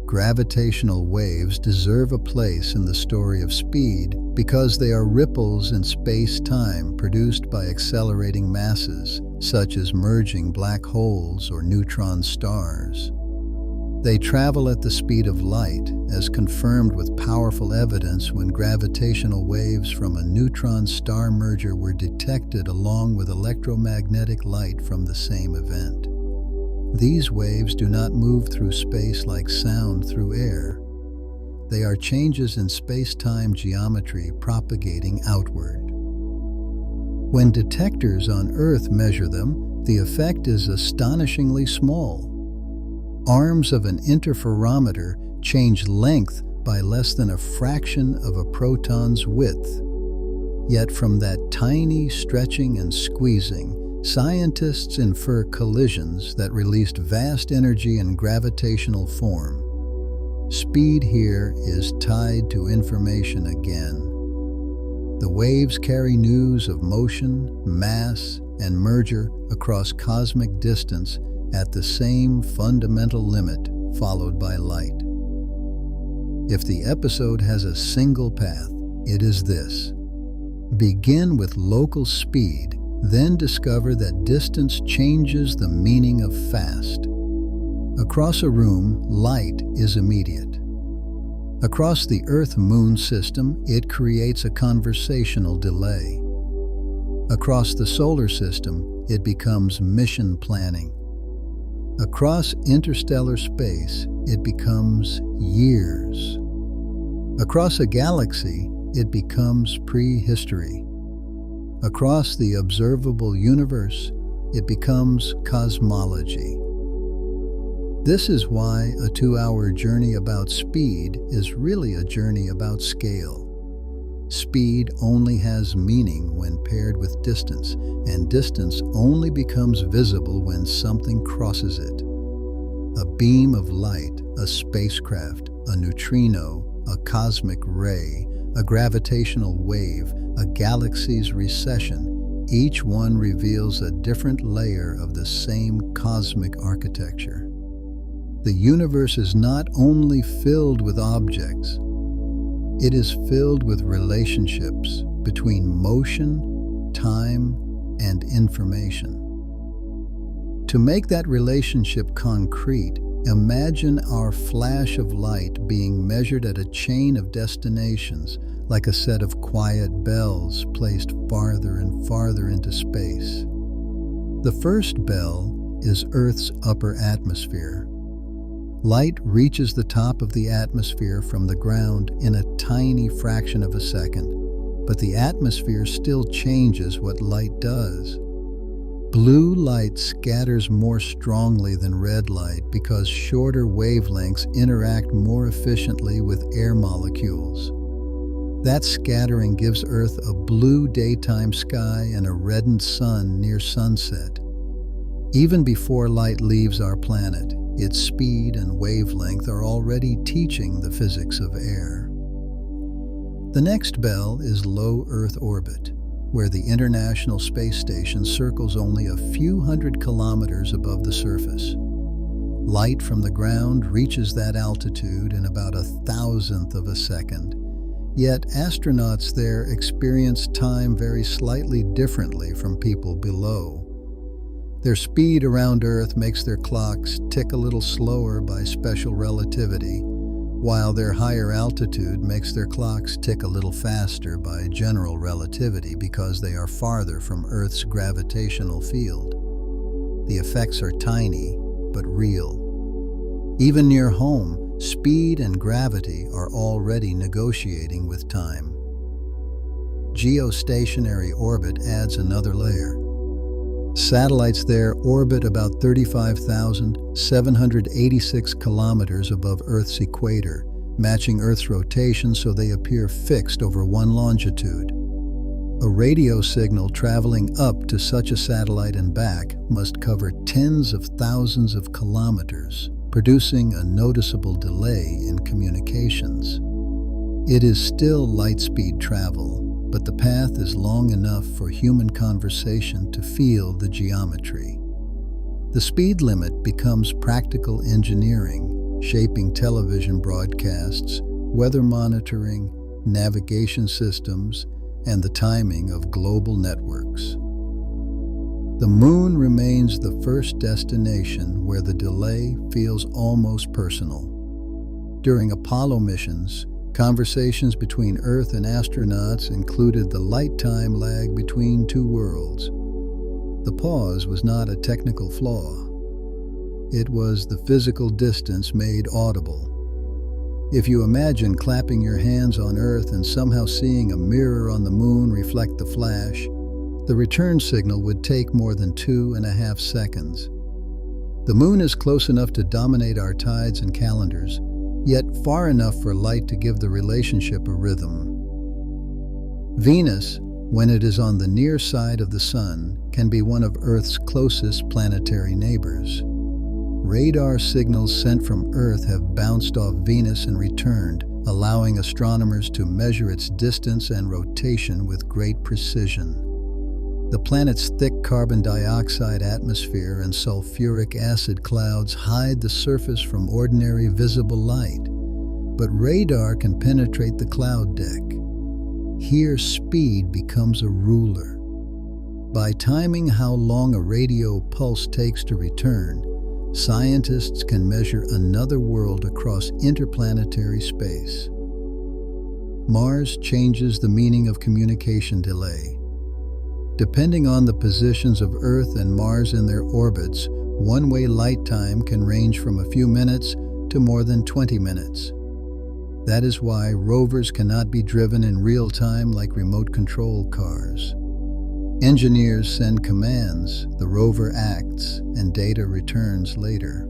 S1: Gravitational waves deserve a place in the story of speed because they are ripples in space-time produced by accelerating masses, such as merging black holes or neutron stars. They travel at the speed of light, as confirmed with powerful evidence when gravitational waves from a neutron star merger were detected along with electromagnetic light from the same event. These waves do not move through space like sound through air. They are changes in space-time geometry propagating outward. When detectors on Earth measure them, the effect is astonishingly small. Arms of an interferometer change length by less than a fraction of a proton's width. Yet from that tiny stretching and squeezing, scientists infer collisions that released vast energy in gravitational form. Speed here is tied to information again. The waves carry news of motion, mass, and merger across cosmic distance at the same fundamental limit followed by light. If the episode has a single path, it is this. Begin with local speed, then discover that distance changes the meaning of fast. Across a room, light is immediate. Across the Earth-Moon system, it creates a conversational delay. Across the solar system, it becomes mission planning. Across interstellar space, it becomes years. Across a galaxy, it becomes prehistory. Across the observable universe, it becomes cosmology. This is why a 2-hour journey about speed is really a journey about scale. Speed only has meaning when paired with distance, and distance only becomes visible when something crosses it. A beam of light, a spacecraft, a neutrino, a cosmic ray, a gravitational wave, a galaxy's recession, each one reveals a different layer of the same cosmic architecture. The universe is not only filled with objects, it is filled with relationships between motion, time, and information. To make that relationship concrete, imagine our flash of light being measured at a chain of destinations, like a set of quiet bells placed farther and farther into space. The first bell is Earth's upper atmosphere. Light reaches the top of the atmosphere from the ground in a tiny fraction of a second, but the atmosphere still changes what light does. Blue light scatters more strongly than red light because shorter wavelengths interact more efficiently with air molecules. That scattering gives Earth a blue daytime sky and a reddened sun near sunset. Even before light leaves our planet, its speed and wavelength are already teaching the physics of air. The next bell is low Earth orbit, where the International Space Station circles only a few hundred kilometers above the surface. Light from the ground reaches that altitude in about 1,000th of a second, yet astronauts there experience time very slightly differently from people below. Their speed around Earth makes their clocks tick a little slower by special relativity, while their higher altitude makes their clocks tick a little faster by general relativity because they are farther from Earth's gravitational field. The effects are tiny, but real. Even near home, speed and gravity are already negotiating with time. Geostationary orbit adds another layer. Satellites there orbit about 35,786 kilometers above Earth's equator, matching Earth's rotation so they appear fixed over one longitude. A radio signal traveling up to such a satellite and back must cover tens of thousands of kilometers, producing a noticeable delay in communications. It is still light-speed travel, but the path is long enough for human conversation to feel the geometry. The speed limit becomes practical engineering, shaping television broadcasts, weather monitoring, navigation systems, and the timing of global networks. The Moon remains the first destination where the delay feels almost personal. During Apollo missions, conversations between Earth and astronauts included the light time lag between two worlds. The pause was not a technical flaw. It was the physical distance made audible. If you imagine clapping your hands on Earth and somehow seeing a mirror on the Moon reflect the flash, the return signal would take more than 2.5 seconds. The Moon is close enough to dominate our tides and calendars, yet far enough for light to give the relationship a rhythm. Venus, when it is on the near side of the Sun, can be one of Earth's closest planetary neighbors. radar signals sent from Earth have bounced off Venus and returned, allowing astronomers to measure its distance and rotation with great precision. The planet's thick carbon dioxide atmosphere and sulfuric acid clouds hide the surface from ordinary visible light, but radar can penetrate the cloud deck. Here, speed becomes a ruler. By timing how long a radio pulse takes to return, scientists can measure another world across interplanetary space. Mars changes the meaning of communication delay. Depending on the positions of Earth and Mars in their orbits, one-way light time can range from a few minutes to more than 20 minutes. That is why rovers cannot be driven in real time like remote control cars. Engineers send commands, the rover acts, and data returns later.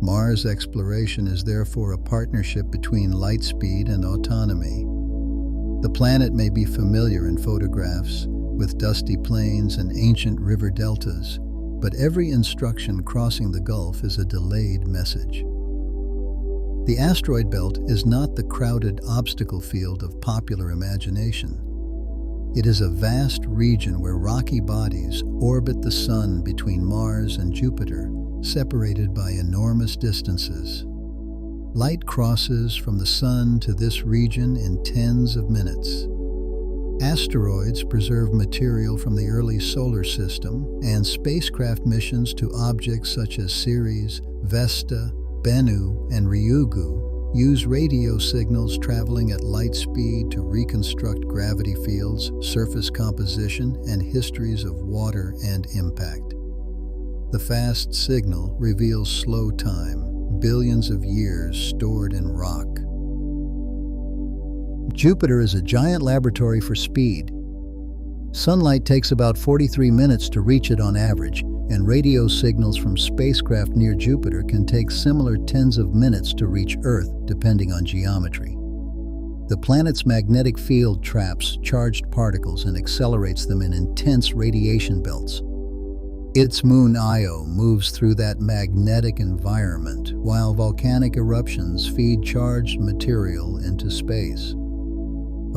S1: Mars exploration is therefore a partnership between light speed and autonomy. The planet may be familiar in photographs, with dusty plains and ancient river deltas, but every instruction crossing the Gulf is a delayed message. The asteroid belt is not the crowded obstacle field of popular imagination. It is a vast region where rocky bodies orbit the Sun between Mars and Jupiter, separated by enormous distances. Light crosses from the Sun to this region in tens of minutes. Asteroids preserve material from the early solar system, and spacecraft missions to objects such as Ceres, Vesta, Bennu, and Ryugu use radio signals traveling at light speed to reconstruct gravity fields, surface composition, and histories of water and impact. The fast signal reveals slow time, billions of years stored in rock. Jupiter is a giant laboratory for speed. Sunlight takes about 43 minutes to reach it on average, and radio signals from spacecraft near Jupiter can take similar tens of minutes to reach Earth, depending on geometry. The planet's magnetic field traps charged particles and accelerates them in intense radiation belts. Its moon Io moves through that magnetic environment, while volcanic eruptions feed charged material into space.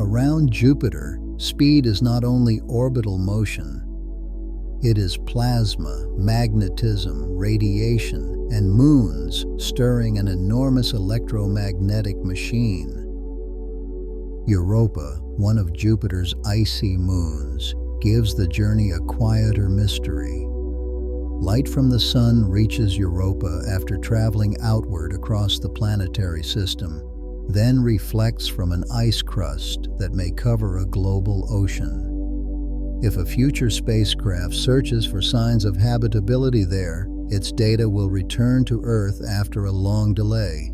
S1: Around Jupiter, speed is not only orbital motion. It is plasma, magnetism, radiation, and moons stirring an enormous electromagnetic machine. Europa, one of Jupiter's icy moons, gives the journey a quieter mystery. Light from the Sun reaches Europa after traveling outward across the planetary system, then reflects from an ice crust that may cover a global ocean. If a future spacecraft searches for signs of habitability there, its data will return to Earth after a long delay.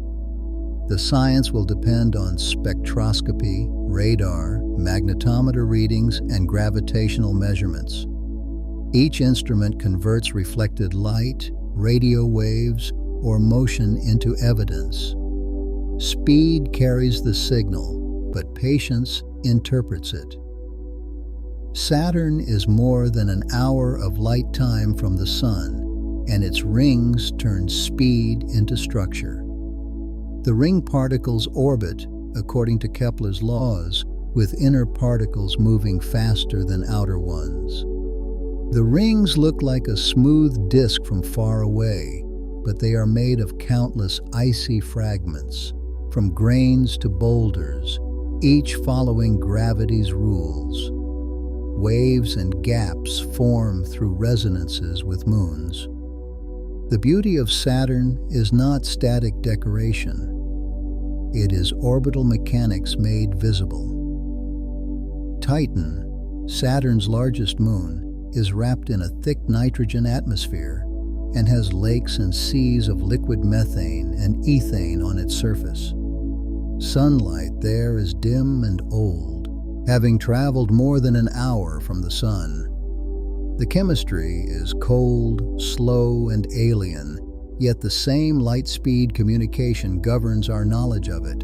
S1: The science will depend on spectroscopy, radar, magnetometer readings, and gravitational measurements. Each instrument converts reflected light, radio waves, or motion into evidence. Speed carries the signal, but patience interprets it. Saturn is more than an hour of light time from the Sun, and its rings turn speed into structure. The ring particles orbit, according to Kepler's laws, with inner particles moving faster than outer ones. The rings look like a smooth disk from far away, but they are made of countless icy fragments, from grains to boulders, each following gravity's rules. Waves and gaps form through resonances with moons. The beauty of Saturn is not static decoration. It is orbital mechanics made visible. Titan, Saturn's largest moon, is wrapped in a thick nitrogen atmosphere and has lakes and seas of liquid methane and ethane on its surface. Sunlight there is dim and old, having traveled more than an hour from the Sun. The chemistry is cold, slow, and alien, yet the same light-speed communication governs our knowledge of it.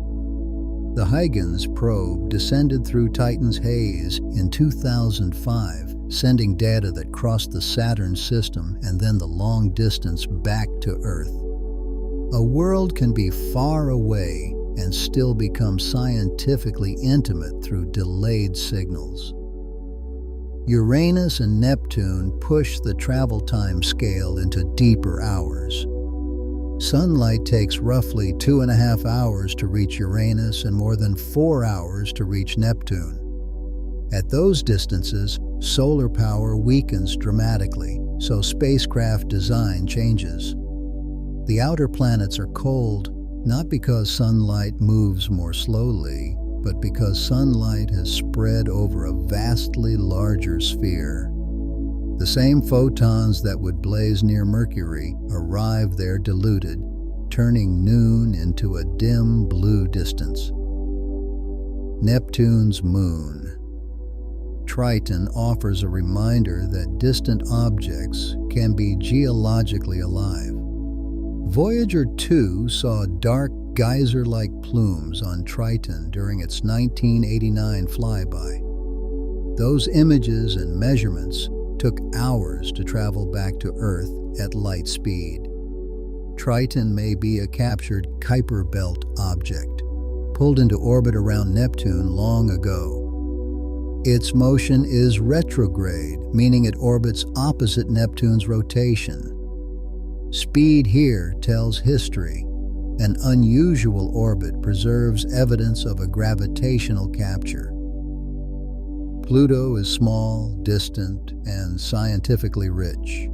S1: The Huygens probe descended through Titan's haze in 2005, sending data that crossed the Saturn system and then the long distance back to Earth. A world can be far away and still become scientifically intimate through delayed signals. Uranus and Neptune push the travel time scale into deeper hours. Sunlight takes roughly 2.5 hours to reach Uranus and more than 4 hours to reach Neptune. At those distances, solar power weakens dramatically, so spacecraft design changes. The outer planets are cold, not because sunlight moves more slowly, but because sunlight has spread over a vastly larger sphere. The same photons that would blaze near Mercury arrive there diluted, turning noon into a dim blue distance. Neptune's moon. Triton offers a reminder that distant objects can be geologically alive. Voyager 2 saw dark geyser-like plumes on Triton during its 1989 flyby. Those images and measurements took hours to travel back to Earth at light speed. Triton may be a captured Kuiper Belt object, pulled into orbit around Neptune long ago. Its motion is retrograde, meaning it orbits opposite Neptune's rotation. Speed here tells history. An unusual orbit preserves evidence of a gravitational capture. Pluto is small, distant, and scientifically rich.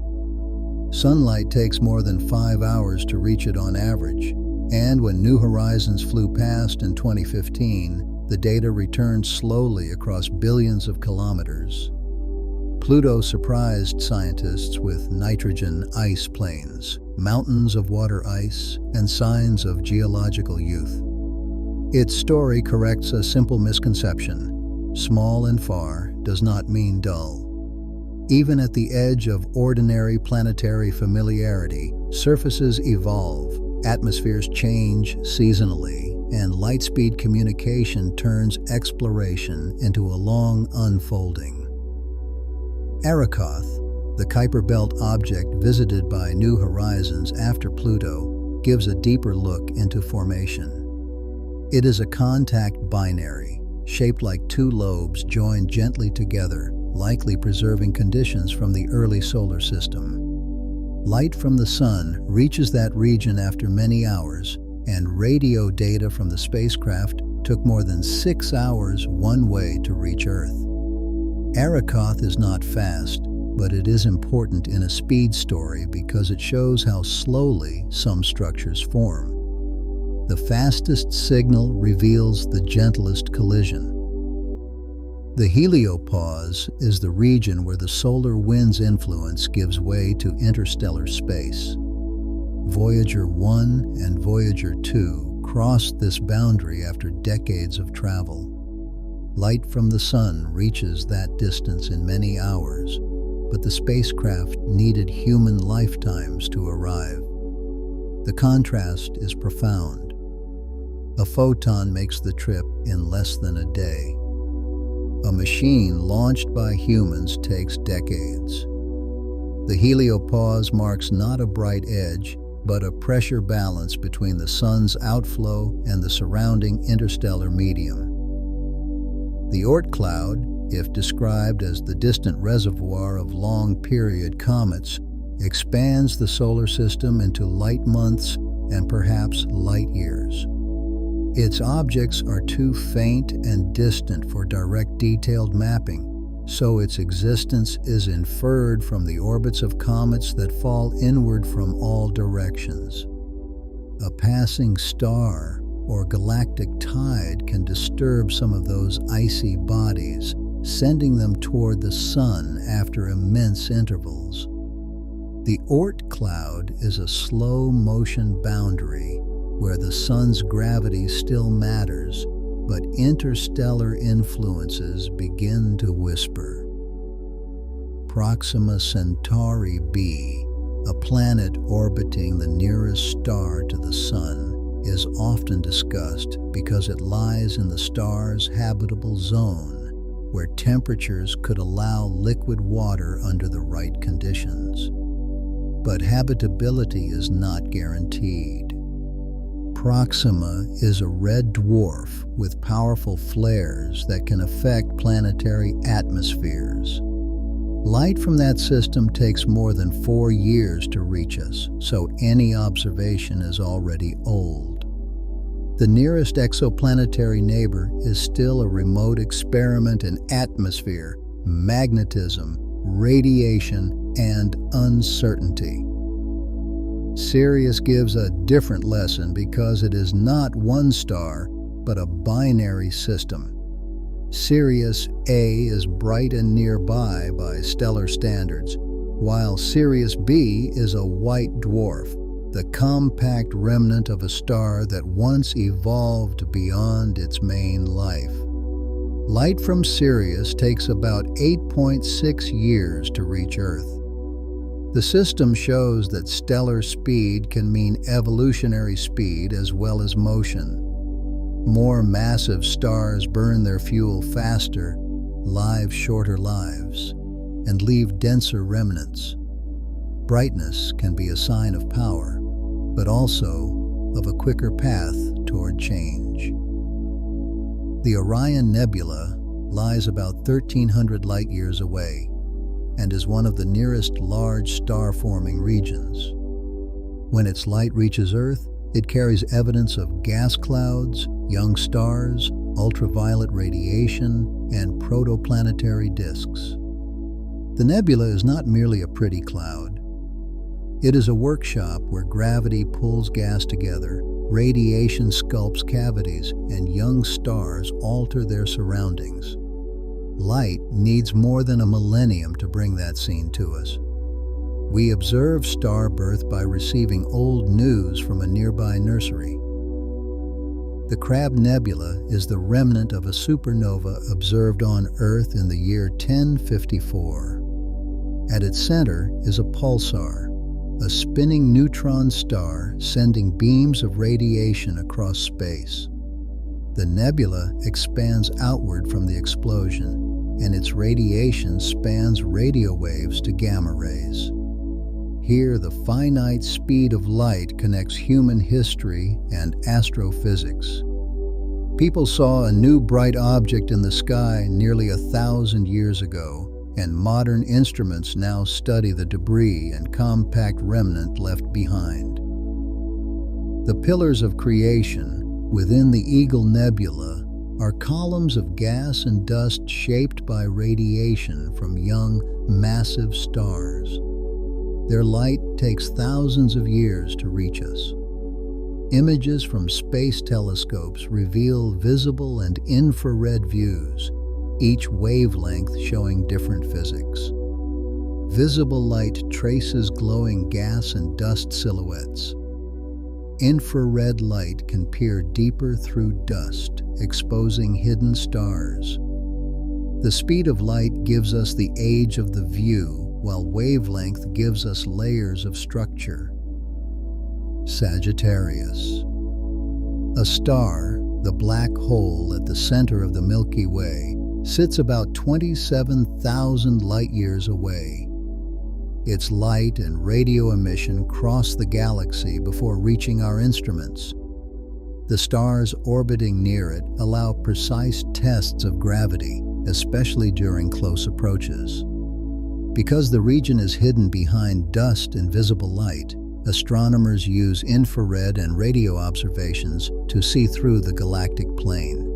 S1: Sunlight takes more than 5 hours to reach it on average, and when New Horizons flew past in 2015, the data returned slowly across billions of kilometers. Pluto surprised scientists with nitrogen ice plains, mountains of water ice, and signs of geological youth. Its story corrects a simple misconception. Small and far does not mean dull. Even at the edge of ordinary planetary familiarity, surfaces evolve, atmospheres change seasonally, and light-speed communication turns exploration into a long unfolding. Arrokoth, the Kuiper Belt object visited by New Horizons after Pluto, gives a deeper look into formation. It is a contact binary, shaped like two lobes joined gently together, likely preserving conditions from the early solar system. Light from the Sun reaches that region after many hours, and radio data from the spacecraft took more than 6 hours one way to reach Earth. Arrokoth is not fast, but it is important in a speed story because it shows how slowly some structures form. The fastest signal reveals the gentlest collision. The heliopause is the region where the solar wind's influence gives way to interstellar space. Voyager 1 and Voyager 2 crossed this boundary after decades of travel. Light from the Sun reaches that distance in many hours, but the spacecraft needed human lifetimes to arrive. The contrast is profound. A photon makes the trip in less than a day. A machine launched by humans takes decades. The heliopause marks not a bright edge, but a pressure balance between the Sun's outflow and the surrounding interstellar medium. The Oort cloud, if described as the distant reservoir of long-period comets, expands the solar system into light months and perhaps light years. Its objects are too faint and distant for direct detailed mapping, so its existence is inferred from the orbits of comets that fall inward from all directions. A passing star or galactic tide can disturb some of those icy bodies, sending them toward the Sun after immense intervals. The Oort cloud is a slow-motion boundary where the Sun's gravity still matters, but interstellar influences begin to whisper. Proxima Centauri b, a planet orbiting the nearest star to the Sun, is often discussed because it lies in the star's habitable zone, where temperatures could allow liquid water under the right conditions. But habitability is not guaranteed. Proxima is a red dwarf with powerful flares that can affect planetary atmospheres. Light from that system takes more than 4 years to reach us, so any observation is already old. The nearest exoplanetary neighbor is still a remote experiment in atmosphere, magnetism, radiation, and uncertainty. Sirius gives a different lesson because it is not one star, but a binary system. Sirius A is bright and nearby by stellar standards, while Sirius B is a white dwarf, the compact remnant of a star that once evolved beyond its main life. Light from Sirius takes about 8.6 years to reach Earth. The system shows that stellar speed can mean evolutionary speed as well as motion. More massive stars burn their fuel faster, live shorter lives, and leave denser remnants. Brightness can be a sign of power, but also of a quicker path toward change. The Orion Nebula lies about 1,300 light-years away and is one of the nearest large star-forming regions. When its light reaches Earth, it carries evidence of gas clouds, young stars, ultraviolet radiation, and protoplanetary disks. The nebula is not merely a pretty cloud. It is a workshop where gravity pulls gas together, radiation sculpts cavities, and young stars alter their surroundings. Light needs more than a millennium to bring that scene to us. We observe star birth by receiving old news from a nearby nursery. The Crab Nebula is the remnant of a supernova observed on Earth in the year 1054. At its center is a pulsar, a spinning neutron star sending beams of radiation across space. The nebula expands outward from the explosion, and its radiation spans radio waves to gamma rays. Here, the finite speed of light connects human history and astrophysics. People saw a new bright object in the sky nearly 1,000 years ago, and modern instruments now study the debris and compact remnant left behind. The pillars of creation within the Eagle Nebula are columns of gas and dust shaped by radiation from young, massive stars. Their light takes thousands of years to reach us. Images from space telescopes reveal visible and infrared views, each wavelength showing different physics. Visible light traces glowing gas and dust silhouettes. Infrared light can peer deeper through dust, exposing hidden stars. The speed of light gives us the age of the view, while wavelength gives us layers of structure. Sagittarius. A star, the black hole at the center of the Milky Way, sits about 27,000 light-years away. Its light and radio emission cross the galaxy before reaching our instruments. The stars orbiting near it allow precise tests of gravity, especially during close approaches. Because the region is hidden behind dust and visible light, astronomers use infrared and radio observations to see through the galactic plane.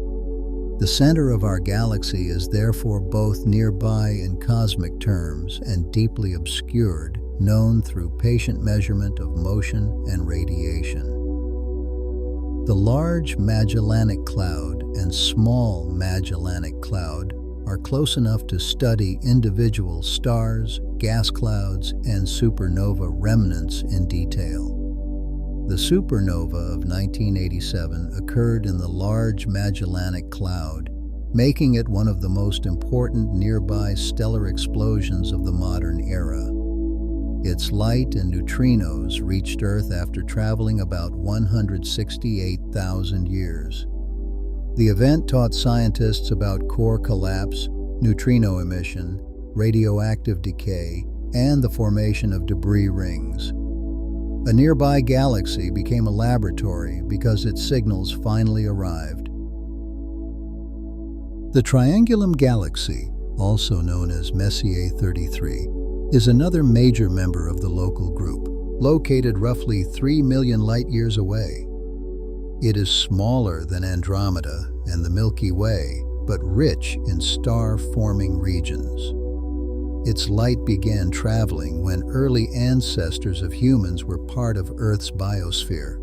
S1: The center of our galaxy is therefore both nearby in cosmic terms and deeply obscured, known through patient measurement of motion and radiation. The Large Magellanic Cloud and Small Magellanic Cloud are close enough to study individual stars, gas clouds, and supernova remnants in detail. The supernova of 1987 occurred in the Large Magellanic Cloud, making it one of the most important nearby stellar explosions of the modern era. Its light and neutrinos reached Earth after traveling about 168,000 years. The event taught scientists about core collapse, neutrino emission, radioactive decay, and the formation of debris rings. A nearby galaxy became a laboratory because its signals finally arrived. The Triangulum Galaxy, also known as Messier 33, is another major member of the local group, located roughly 3 million light-years away. It is smaller than Andromeda and the Milky Way, but rich in star-forming regions. Its light began traveling when early ancestors of humans were part of Earth's biosphere.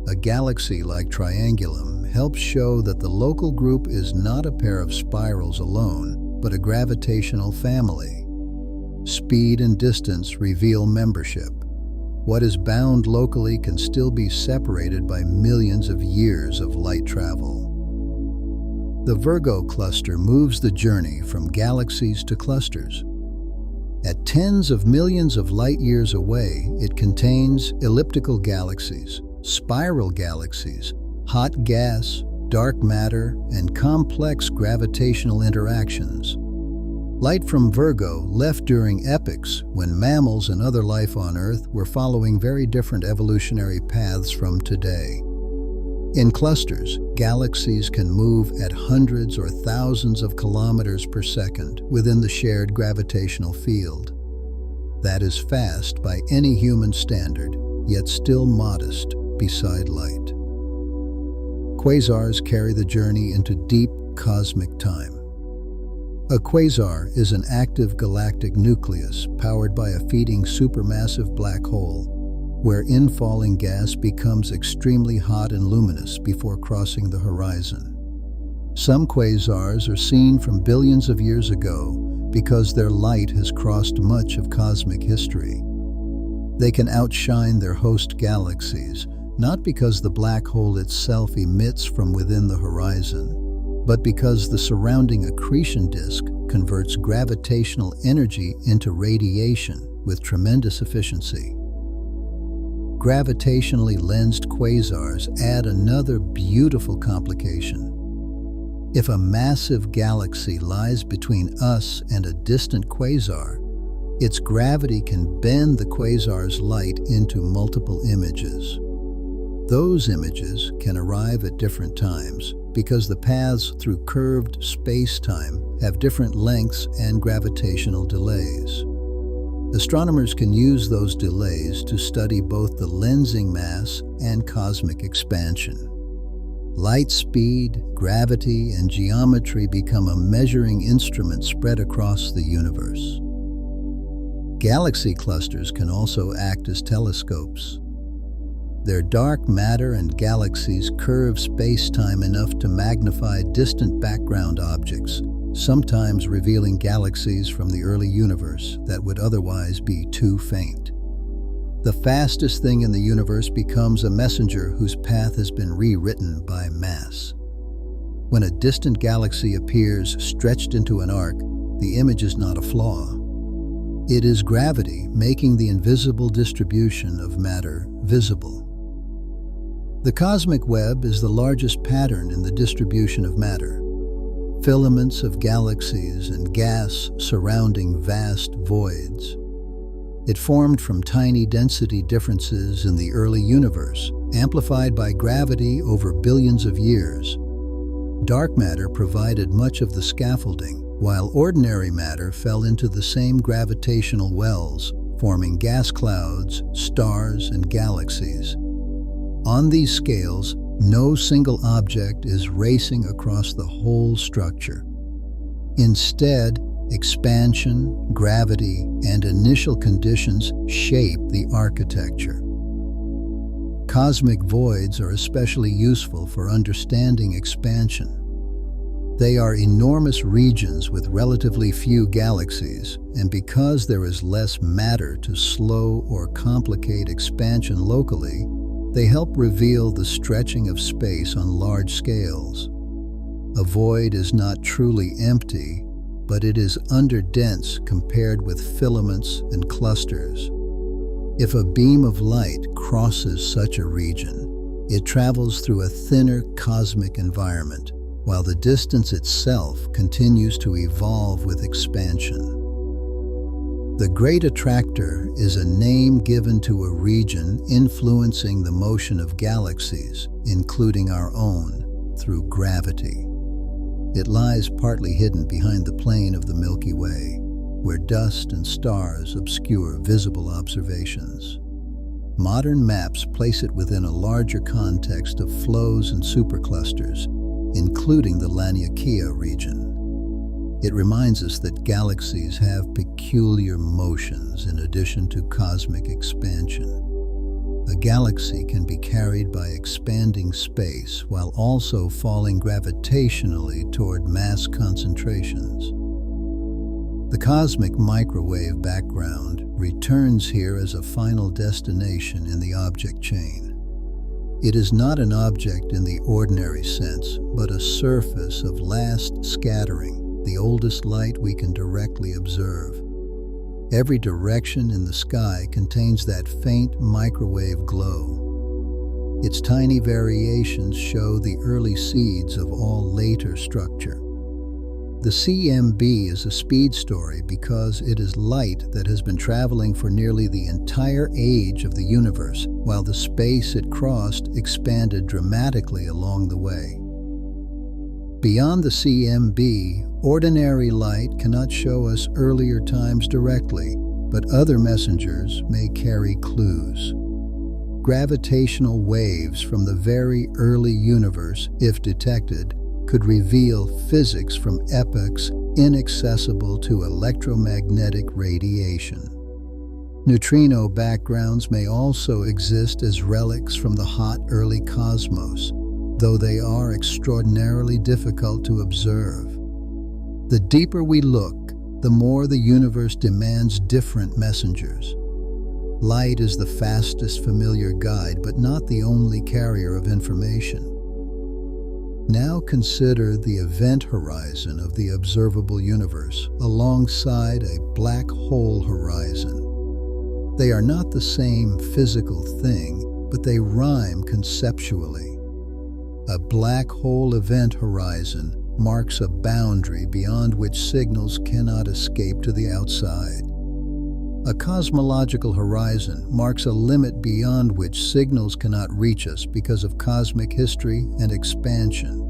S1: A galaxy like Triangulum helps show that the local group is not a pair of spirals alone, but a gravitational family. Speed and distance reveal membership. What is bound locally can still be separated by millions of years of light travel. The Virgo cluster moves the journey from galaxies to clusters. At tens of millions of light-years away, it contains elliptical galaxies, spiral galaxies, hot gas, dark matter, and complex gravitational interactions. Light from Virgo left during epochs when mammals and other life on Earth were following very different evolutionary paths from today. In clusters, galaxies can move at hundreds or thousands of kilometers per second within the shared gravitational field. That is fast by any human standard, yet still modest beside light. Quasars carry the journey into deep cosmic time. A quasar is an active galactic nucleus powered by a feeding supermassive black hole, where infalling gas becomes extremely hot and luminous before crossing the horizon. Some quasars are seen from billions of years ago because their light has crossed much of cosmic history. They can outshine their host galaxies, not because the black hole itself emits from within the horizon, but because the surrounding accretion disk converts gravitational energy into radiation with tremendous efficiency. Gravitationally lensed quasars add another beautiful complication. If a massive galaxy lies between us and a distant quasar, its gravity can bend the quasar's light into multiple images. Those images can arrive at different times because the paths through curved space-time have different lengths and gravitational delays. Astronomers can use those delays to study both the lensing mass and cosmic expansion. Light speed, gravity, and geometry become a measuring instrument spread across the universe. Galaxy clusters can also act as telescopes. Their dark matter and galaxies curve space-time enough to magnify distant background objects, sometimes revealing galaxies from the early universe that would otherwise be too faint. The fastest thing in the universe becomes a messenger whose path has been rewritten by mass. When a distant galaxy appears stretched into an arc, the image is not a flaw. It is gravity making the invisible distribution of matter visible. The cosmic web is the largest pattern in the distribution of matter. Filaments of galaxies and gas surrounding vast voids. It formed from tiny density differences in the early universe, amplified by gravity over billions of years. Dark matter provided much of the scaffolding, while ordinary matter fell into the same gravitational wells, forming gas clouds, stars, and galaxies. On these scales, no single object is racing across the whole structure. Instead, expansion, gravity, and initial conditions shape the architecture. Cosmic voids are especially useful for understanding expansion. They are enormous regions with relatively few galaxies, and because there is less matter to slow or complicate expansion locally, they help reveal the stretching of space on large scales. A void is not truly empty, but it is underdense compared with filaments and clusters. If a beam of light crosses such a region, it travels through a thinner cosmic environment, while the distance itself continues to evolve with expansion. The Great Attractor is a name given to a region influencing the motion of galaxies, including our own, through gravity. It lies partly hidden behind the plane of the Milky Way, where dust and stars obscure visible observations. Modern maps place it within a larger context of flows and superclusters, including the Laniakea region. It reminds us that galaxies have peculiar motions in addition to cosmic expansion. A galaxy can be carried by expanding space while also falling gravitationally toward mass concentrations. The cosmic microwave background returns here as a final destination in the object chain. It is not an object in the ordinary sense, but a surface of last scattering, the oldest light we can directly observe. Every direction in the sky contains that faint microwave glow. Its tiny variations show the early seeds of all later structure. The CMB is a speed story because it is light that has been traveling for nearly the entire age of the universe, while the space it crossed expanded dramatically along the way. Beyond the CMB, ordinary light cannot show us earlier times directly, but other messengers may carry clues. Gravitational waves from the very early universe, if detected, could reveal physics from epochs inaccessible to electromagnetic radiation. Neutrino backgrounds may also exist as relics from the hot early cosmos, though they are extraordinarily difficult to observe. The deeper we look, the more the universe demands different messengers. Light is the fastest familiar guide, but not the only carrier of information. Now consider the event horizon of the observable universe alongside a black hole horizon. They are not the same physical thing, but they rhyme conceptually. A black hole event horizon marks a boundary beyond which signals cannot escape to the outside. A cosmological horizon marks a limit beyond which signals cannot reach us because of cosmic history and expansion.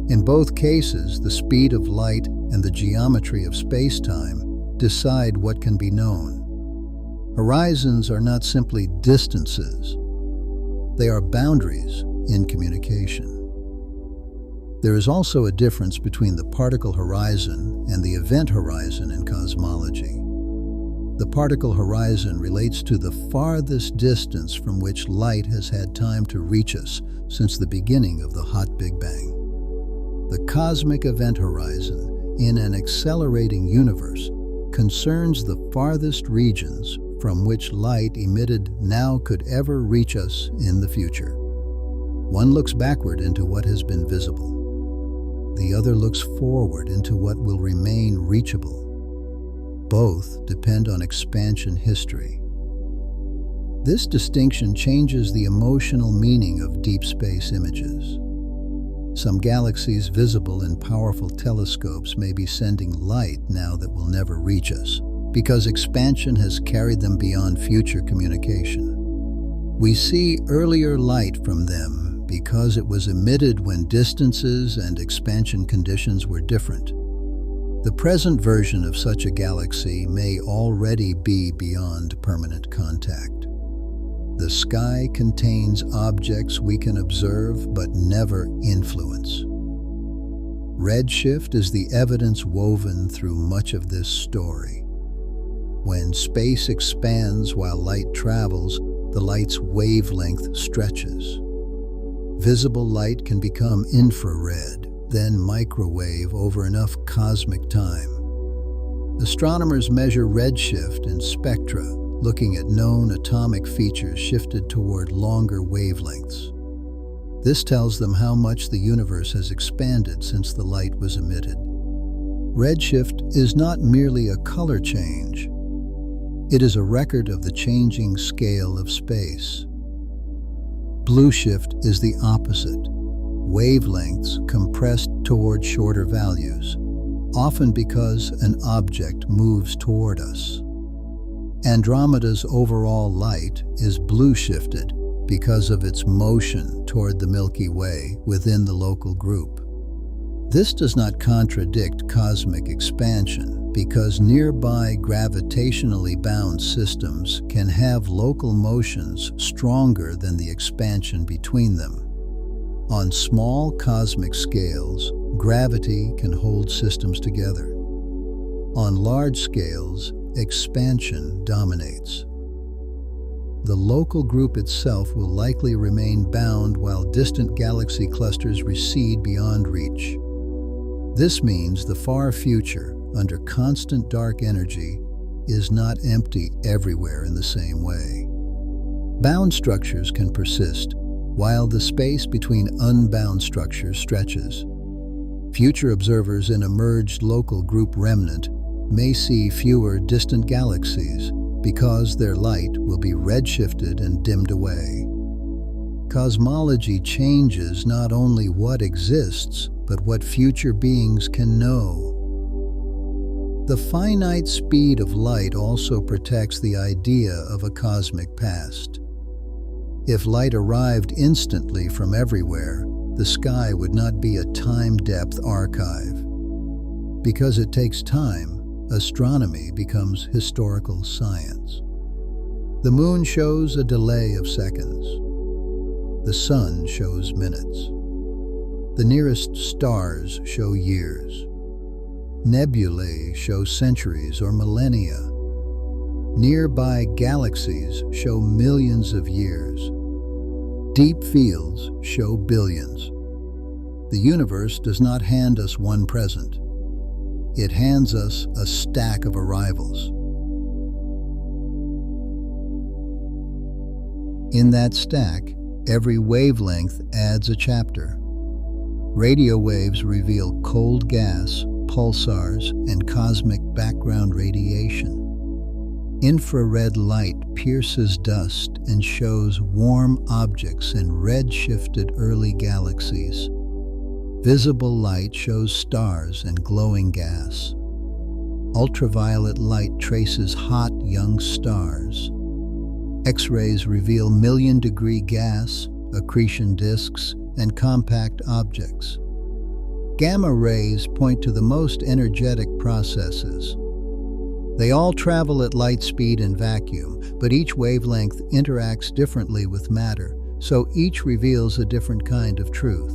S1: In both cases, the speed of light and the geometry of space-time decide what can be known. Horizons are not simply distances. They are boundaries in communication. There is also a difference between the particle horizon and the event horizon in cosmology. The particle horizon relates to the farthest distance from which light has had time to reach us since the beginning of the hot Big Bang. The cosmic event horizon, in an accelerating universe, concerns the farthest regions from which light emitted now could ever reach us in the future. One looks backward into what has been visible. The other looks forward into what will remain reachable. Both depend on expansion history. This distinction changes the emotional meaning of deep space images. Some galaxies visible in powerful telescopes may be sending light now that will never reach us, because expansion has carried them beyond future communication. We see earlier light from them because it was emitted when distances and expansion conditions were different. The present version of such a galaxy may already be beyond permanent contact. The sky contains objects we can observe but never influence. Redshift is the evidence woven through much of this story. When space expands while light travels, the light's wavelength stretches. Visible light can become infrared, then microwave over enough cosmic time. Astronomers measure redshift in spectra, looking at known atomic features shifted toward longer wavelengths. This tells them how much the universe has expanded since the light was emitted. Redshift is not merely a color change. It is a record of the changing scale of space. Blue shift is the opposite. wavelengths compressed toward shorter values, often because an object moves toward us. Andromeda's overall light is blue-shifted because of its motion toward the Milky Way within the local group. This does not contradict cosmic expansion because nearby gravitationally bound systems can have local motions stronger than the expansion between them. On small cosmic scales, gravity can hold systems together. On large scales, expansion dominates. The local group itself will likely remain bound while distant galaxy clusters recede beyond reach. This means the far future, under constant dark energy, is not empty everywhere in the same way. Bound structures can persist, while the space between unbound structures stretches. Future observers in a merged local group remnant may see fewer distant galaxies because their light will be redshifted and dimmed away. Cosmology changes not only what exists, but what future beings can know. The finite speed of light also protects the idea of a cosmic past. If light arrived instantly from everywhere, the sky would not be a time-depth archive. Because it takes time, astronomy becomes historical science. The moon shows a delay of seconds. The sun shows minutes. The nearest stars show years. Nebulae show centuries or millennia. Nearby galaxies show millions of years. Deep fields show billions. The universe does not hand us one present. It hands us a stack of arrivals. In that stack, every wavelength adds a chapter. Radio waves reveal cold gas, pulsars, and cosmic background radiation. Infrared light pierces dust and shows warm objects and red-shifted early galaxies. Visible light shows stars and glowing gas. Ultraviolet light traces hot young stars. X-rays reveal million-degree gas, accretion disks, and compact objects. Gamma rays point to the most energetic processes. They all travel at light speed in vacuum, but each wavelength interacts differently with matter, so each reveals a different kind of truth.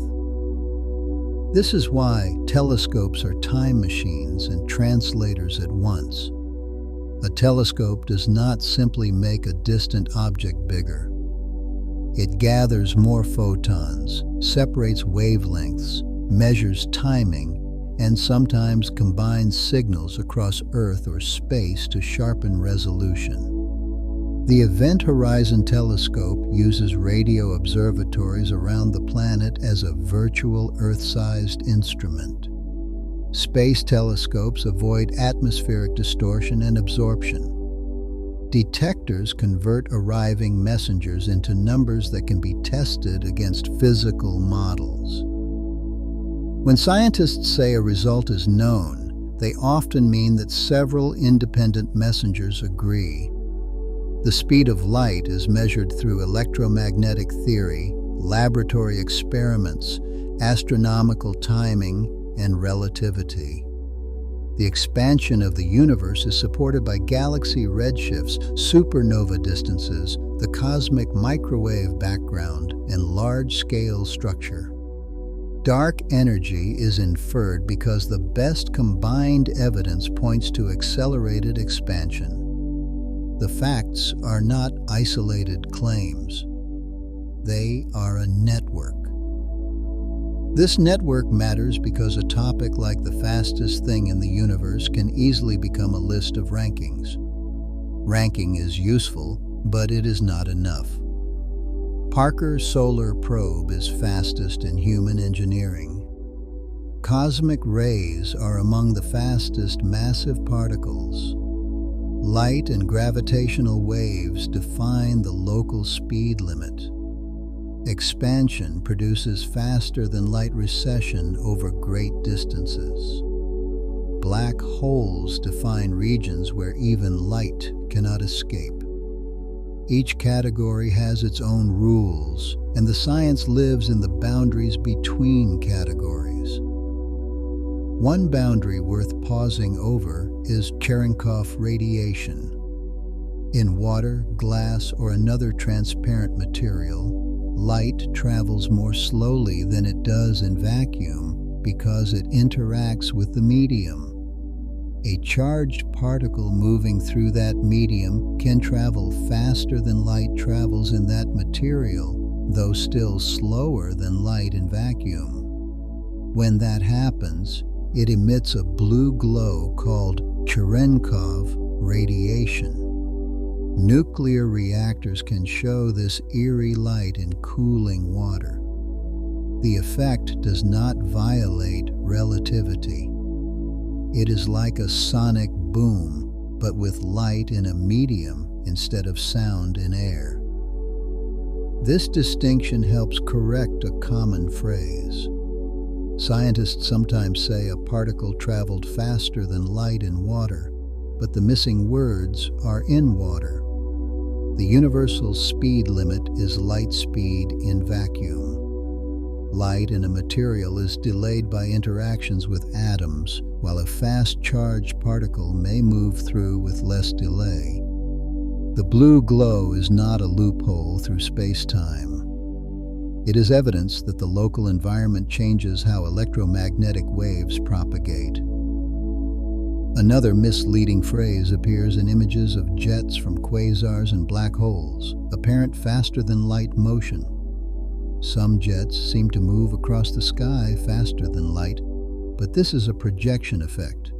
S1: This is why telescopes are time machines and translators at once. A telescope does not simply make a distant object bigger. It gathers more photons, separates wavelengths, measures timing, and sometimes combines signals across Earth or space to sharpen resolution. The Event Horizon Telescope uses radio observatories around the planet as a virtual Earth-sized instrument. Space telescopes avoid atmospheric distortion and absorption. Detectors convert arriving messengers into numbers that can be tested against physical models. When scientists say a result is known, they often mean that several independent messengers agree. The speed of light is measured through electromagnetic theory, laboratory experiments, astronomical timing, and relativity. The expansion of the universe is supported by galaxy redshifts, supernova distances, the cosmic microwave background, and large-scale structure. Dark energy is inferred because the best combined evidence points to accelerated expansion. The facts are not isolated claims. They are a network. This network matters because a topic like the fastest thing in the universe can easily become a list of rankings. Ranking is useful, but it is not enough. Parker Solar Probe is fastest in human engineering. Cosmic rays are among the fastest massive particles. Light and gravitational waves define the local speed limit. Expansion produces faster-than-light recession over great distances. Black holes define regions where even light cannot escape. Each category has its own rules, and the science lives in the boundaries between categories. One boundary worth pausing over is Cherenkov radiation. In water, glass, or another transparent material, light travels more slowly than it does in vacuum because it interacts with the medium. A charged particle moving through that medium can travel faster than light travels in that material, though still slower than light in vacuum. When that happens, it emits a blue glow called Cherenkov radiation. Nuclear reactors can show this eerie light in cooling water. The effect does not violate relativity. It is like a sonic boom, but with light in a medium instead of sound in air. This distinction helps correct a common phrase. Scientists sometimes say a particle traveled faster than light in water, but the missing words are in water. The universal speed limit is light speed in vacuum. Light in a material is delayed by interactions with atoms, while a fast-charged particle may move through with less delay. The blue glow is not a loophole through space-time. It is evidence that the local environment changes how electromagnetic waves propagate. Another misleading phrase appears in images of jets from quasars and black holes, apparent faster-than-light motion. Some jets seem to move across the sky faster than light, but this is a projection effect.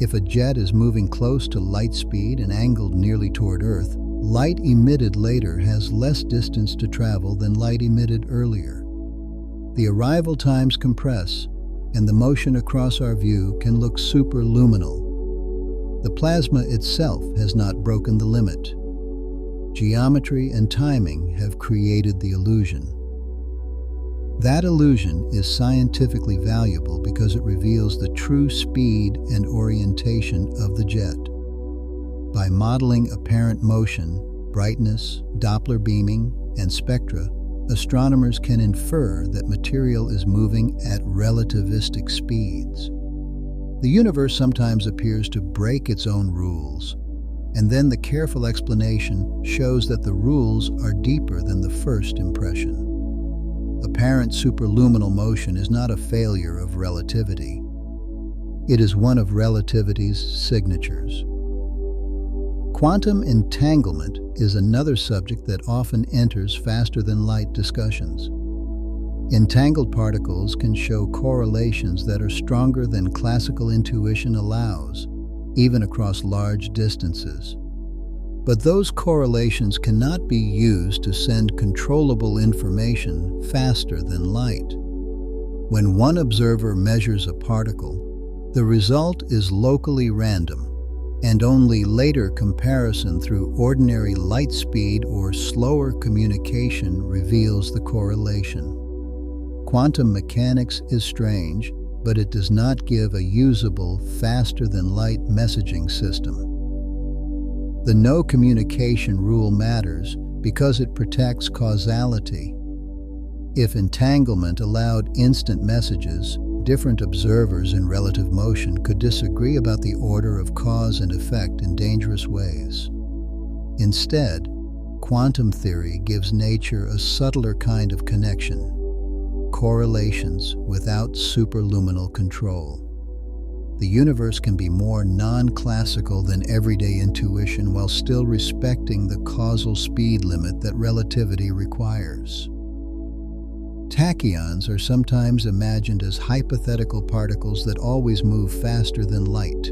S1: If a jet is moving close to light speed and angled nearly toward Earth, light emitted later has less distance to travel than light emitted earlier. The arrival times compress, and the motion across our view can look superluminal. The plasma itself has not broken the limit. Geometry and timing have created the illusion. That illusion is scientifically valuable because it reveals the true speed and orientation of the jet. By modeling apparent motion, brightness, Doppler beaming, and spectra, astronomers can infer that material is moving at relativistic speeds. The universe sometimes appears to break its own rules, and then the careful explanation shows that the rules are deeper than the first impression. Apparent superluminal motion is not a failure of relativity. It is one of relativity's signatures. Quantum entanglement is another subject that often enters faster-than-light discussions. Entangled particles can show correlations that are stronger than classical intuition allows, even across large distances. But those correlations cannot be used to send controllable information faster than light. When one observer measures a particle, the result is locally random, and only later comparison through ordinary light speed or slower communication reveals the correlation. Quantum mechanics is strange, but it does not give a usable, faster-than-light messaging system. The no communication rule matters because it protects causality. If entanglement allowed instant messages, different observers in relative motion could disagree about the order of cause and effect in dangerous ways. Instead, quantum theory gives nature a subtler kind of connection, correlations without superluminal control. The universe can be more non-classical than everyday intuition while still respecting the causal speed limit that relativity requires. Tachyons are sometimes imagined as hypothetical particles that always move faster than light.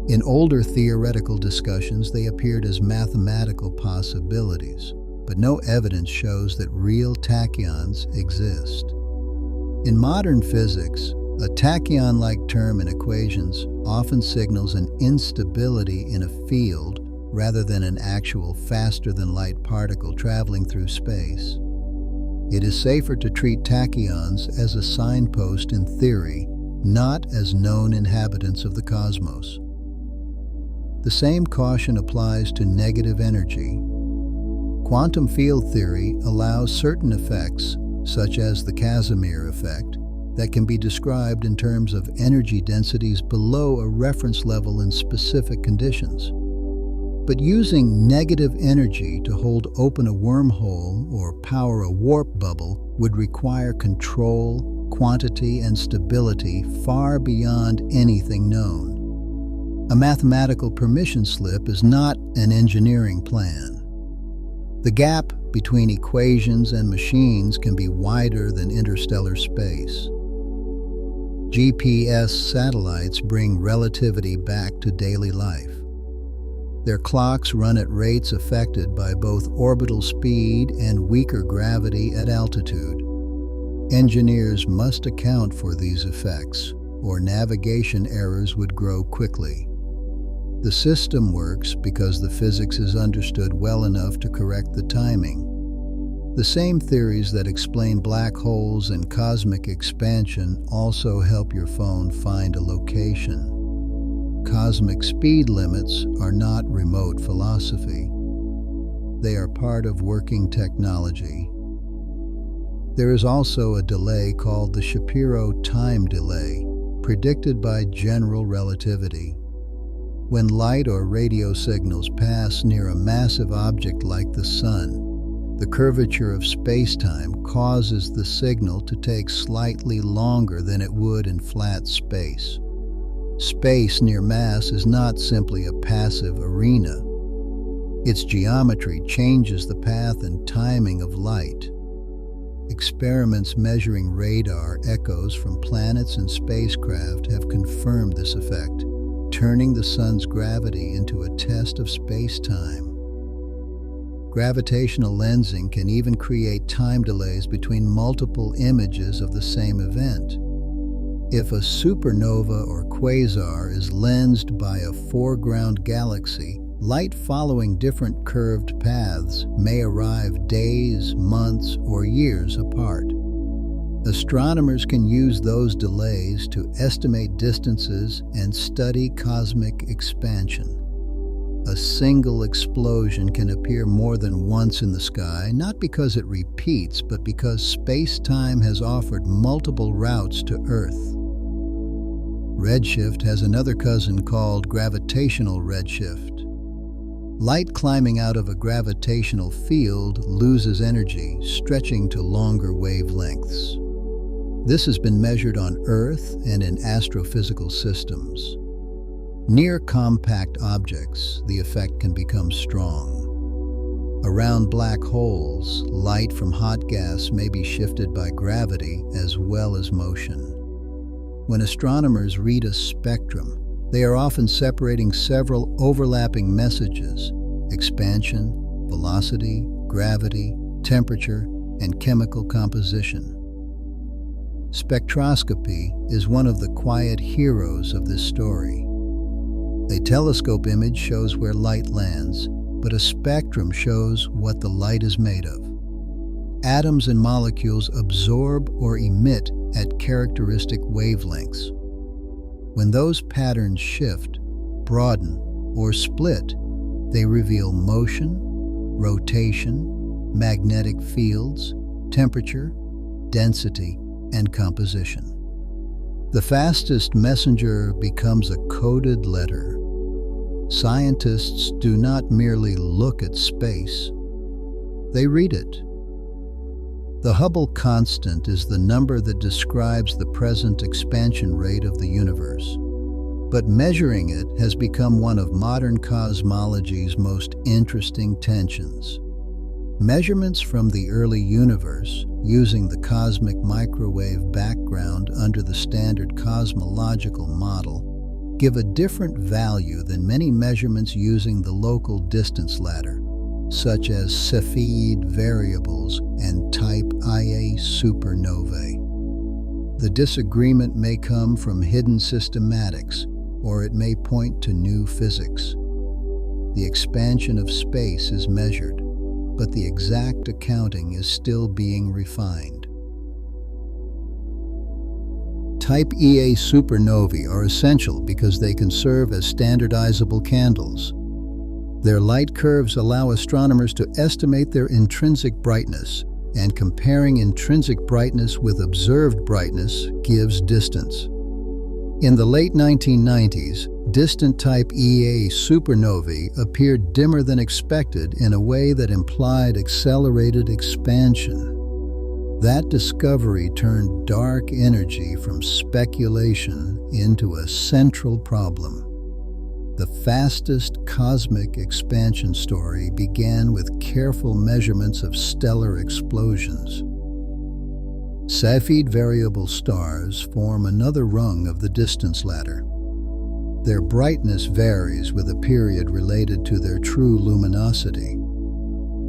S1: In older theoretical discussions, they appeared as mathematical possibilities, but no evidence shows that real tachyons exist. In modern physics, a tachyon-like term in equations often signals an instability in a field rather than an actual faster-than-light particle traveling through space. It is safer to treat tachyons as a signpost in theory, not as known inhabitants of the cosmos. The same caution applies to negative energy. Quantum field theory allows certain effects, such as the Casimir effect, that can be described in terms of energy densities below a reference level in specific conditions. But using negative energy to hold open a wormhole or power a warp bubble would require control, quantity, and stability far beyond anything known. A mathematical permission slip is not an engineering plan. The gap between equations and machines can be wider than interstellar space. GPS satellites bring relativity back to daily life. Their clocks run at rates affected by both orbital speed and weaker gravity at altitude. Engineers must account for these effects, or navigation errors would grow quickly. The system works because the physics is understood well enough to correct the timing. The same theories that explain black holes and cosmic expansion also help your phone find a location. Cosmic speed limits are not remote philosophy. They are part of working technology. There is also a delay called the Shapiro time delay, predicted by general relativity. When light or radio signals pass near a massive object like the Sun, the curvature of space-time causes the signal to take slightly longer than it would in flat space. Space near mass is not simply a passive arena. Its geometry changes the path and timing of light. Experiments measuring radar echoes from planets and spacecraft have confirmed this effect, turning the Sun's gravity into a test of space-time. Gravitational lensing can even create time delays between multiple images of the same event. If a supernova or quasar is lensed by a foreground galaxy, light following different curved paths may arrive days, months, or years apart. Astronomers can use those delays to estimate distances and study cosmic expansion. A single explosion can appear more than once in the sky, not because it repeats, but because space-time has offered multiple routes to Earth. Redshift has another cousin called gravitational redshift. Light climbing out of a gravitational field loses energy, stretching to longer wavelengths. This has been measured on Earth and in astrophysical systems. Near compact objects, the effect can become strong. Around black holes, light from hot gas may be shifted by gravity as well as motion. When astronomers read a spectrum, they are often separating several overlapping messages: expansion, velocity, gravity, temperature, and chemical composition. Spectroscopy is one of the quiet heroes of this story. A telescope image shows where light lands, but a spectrum shows what the light is made of. Atoms and molecules absorb or emit at characteristic wavelengths. When those patterns shift, broaden, or split, they reveal motion, rotation, magnetic fields, temperature, density, and composition. The fastest messenger becomes a coded letter. Scientists do not merely look at space, they read it. The Hubble constant is the number that describes the present expansion rate of the universe. But measuring it has become one of modern cosmology's most interesting tensions. Measurements from the early universe, using the cosmic microwave background under the standard cosmological model, give a different value than many measurements using the local distance ladder, such as Cepheid variables and type Ia supernovae. The disagreement may come from hidden systematics, or it may point to new physics. The expansion of space is measured. but the exact accounting is still being refined. Type Ia supernovae are essential because they can serve as standardizable candles. Their light curves allow astronomers to estimate their intrinsic brightness, and comparing intrinsic brightness with observed brightness gives distance. In the late 1990s, distant type Ia supernovae appeared dimmer than expected in a way that implied accelerated expansion. That discovery turned dark energy from speculation into a central problem. The fastest cosmic expansion story began with careful measurements of stellar explosions. Cepheid variable stars form another rung of the distance ladder. Their brightness varies with a period related to their true luminosity.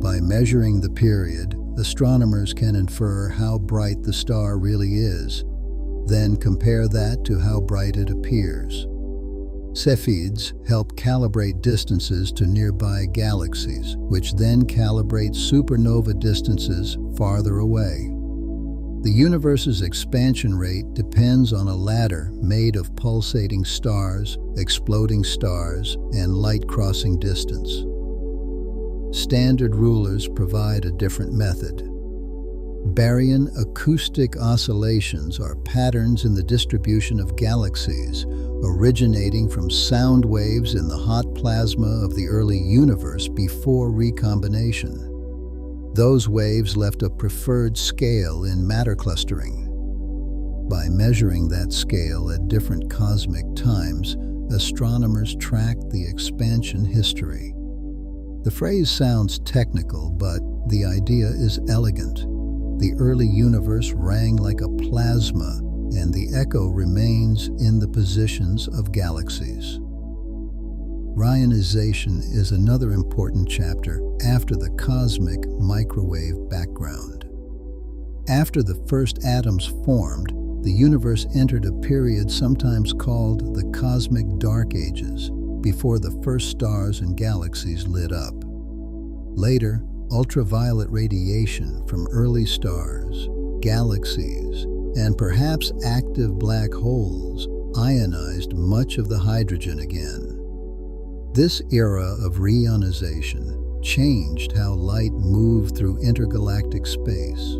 S1: By measuring the period, astronomers can infer how bright the star really is, then compare that to how bright it appears. Cepheids help calibrate distances to nearby galaxies, which then calibrate supernova distances farther away. The universe's expansion rate depends on a ladder made of pulsating stars, exploding stars, and light-crossing distance. Standard rulers provide a different method. Baryon acoustic oscillations are patterns in the distribution of galaxies, originating from sound waves in the hot plasma of the early universe before recombination. Those waves left a preferred scale in matter clustering. By measuring that scale at different cosmic times, astronomers track the expansion history. The phrase sounds technical, but the idea is elegant. The early universe rang like a plasma, and the echo remains in the positions of galaxies. Ionization is another important chapter after the cosmic microwave background. After the first atoms formed, the universe entered a period sometimes called the cosmic dark ages, before the first stars and galaxies lit up. Later, ultraviolet radiation from early stars, galaxies, and perhaps active black holes ionized much of the hydrogen again. This era of reionization changed how light moved through intergalactic space.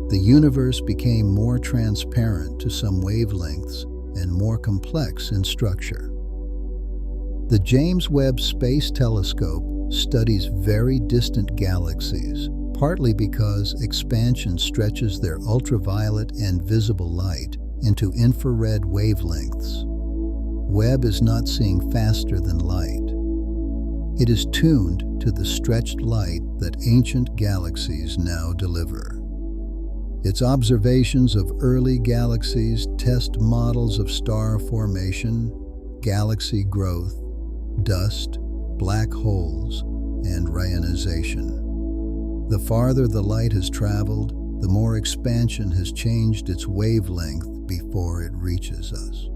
S1: The universe became more transparent to some wavelengths and more complex in structure. The James Webb Space Telescope studies very distant galaxies, partly because expansion stretches their ultraviolet and visible light into infrared wavelengths. Webb is not seeing faster than light. It is tuned to the stretched light that ancient galaxies now deliver. Its observations of early galaxies test models of star formation, galaxy growth, dust, black holes, and ionization. The farther the light has traveled, the more expansion has changed its wavelength before it reaches us.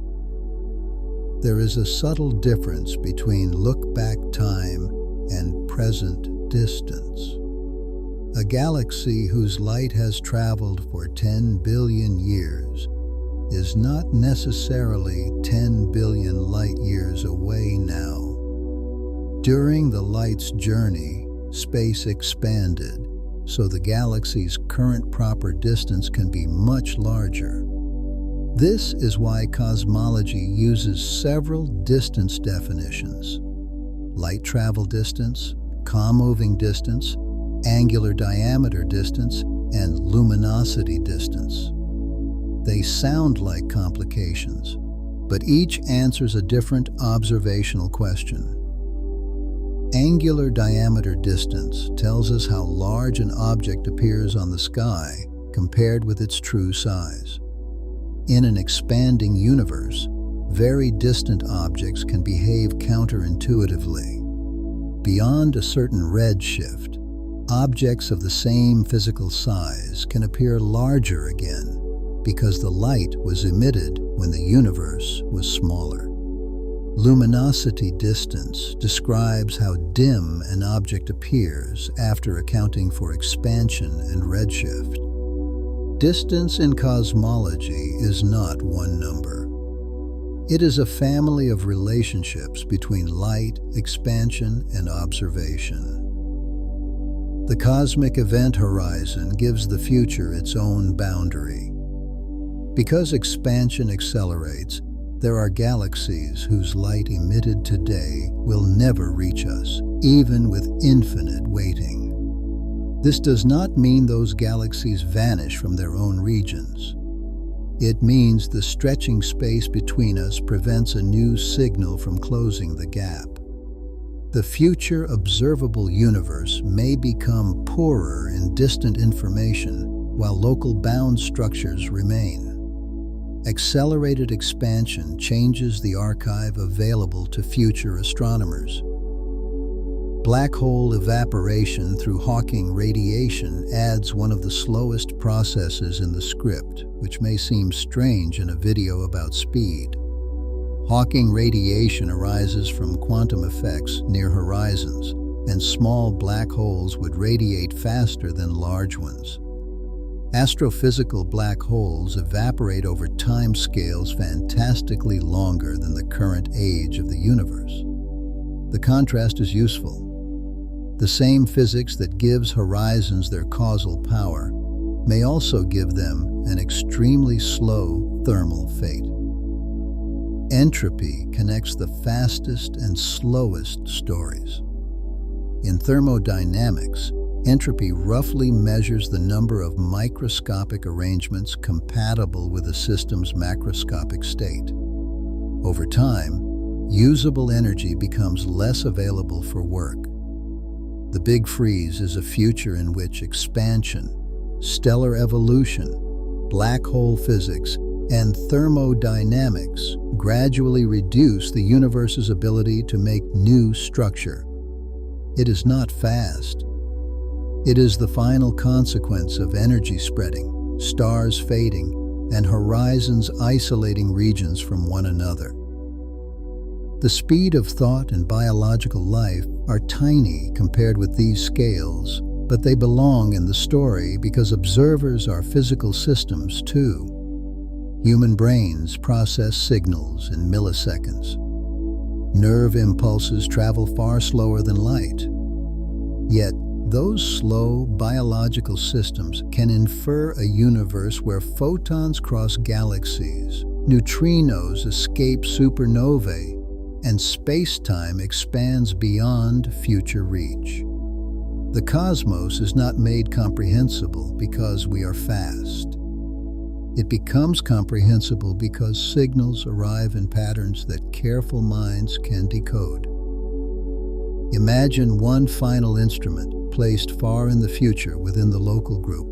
S1: There is a subtle difference between look-back time and present distance. A galaxy whose light has traveled for 10 billion years is not necessarily 10 billion light years away now. During the light's journey, space expanded, so the galaxy's current proper distance can be much larger. This is why cosmology uses several distance definitions: light travel distance, comoving distance, angular diameter distance, and luminosity distance. They sound like complications, but each answers a different observational question. Angular diameter distance tells us how large an object appears on the sky compared with its true size. In an expanding universe, very distant objects can behave counterintuitively. Beyond a certain redshift, objects of the same physical size can appear larger again because the light was emitted when the universe was smaller. Luminosity distance describes how dim an object appears after accounting for expansion and redshift. Distance in cosmology is not one number. It is a family of relationships between light, expansion, and observation. The cosmic event horizon gives the future its own boundary. Because expansion accelerates, there are galaxies whose light emitted today will never reach us, even with infinite waiting. This does not mean those galaxies vanish from their own regions. It means the stretching space between us prevents a new signal from closing the gap. The future observable universe may become poorer in distant information while local bound structures remain. Accelerated expansion changes the archive available to future astronomers. Black hole evaporation through Hawking radiation adds one of the slowest processes in the script, which may seem strange in a video about speed. Hawking radiation arises from quantum effects near horizons, and small black holes would radiate faster than large ones. Astrophysical black holes evaporate over timescales fantastically longer than the current age of the universe. The contrast is useful. The same physics that gives horizons their causal power may also give them an extremely slow thermal fate. Entropy connects the fastest and slowest stories. In thermodynamics, entropy roughly measures the number of microscopic arrangements compatible with a system's macroscopic state. Over time, usable energy becomes less available for work. The Big Freeze is a future in which expansion, stellar evolution, black hole physics, and thermodynamics gradually reduce the universe's ability to make new structure. It is not fast. It is the final consequence of energy spreading, stars fading, and horizons isolating regions from one another. The speed of thought and biological life are tiny compared with these scales, but they belong in the story because observers are physical systems too. Human brains process signals in milliseconds. Nerve impulses travel far slower than light. Yet, those slow biological systems can infer a universe where photons cross galaxies, neutrinos escape supernovae, and space-time expands beyond future reach. The cosmos is not made comprehensible because we are fast. It becomes comprehensible because signals arrive in patterns that careful minds can decode. Imagine one final instrument placed far in the future within the local group.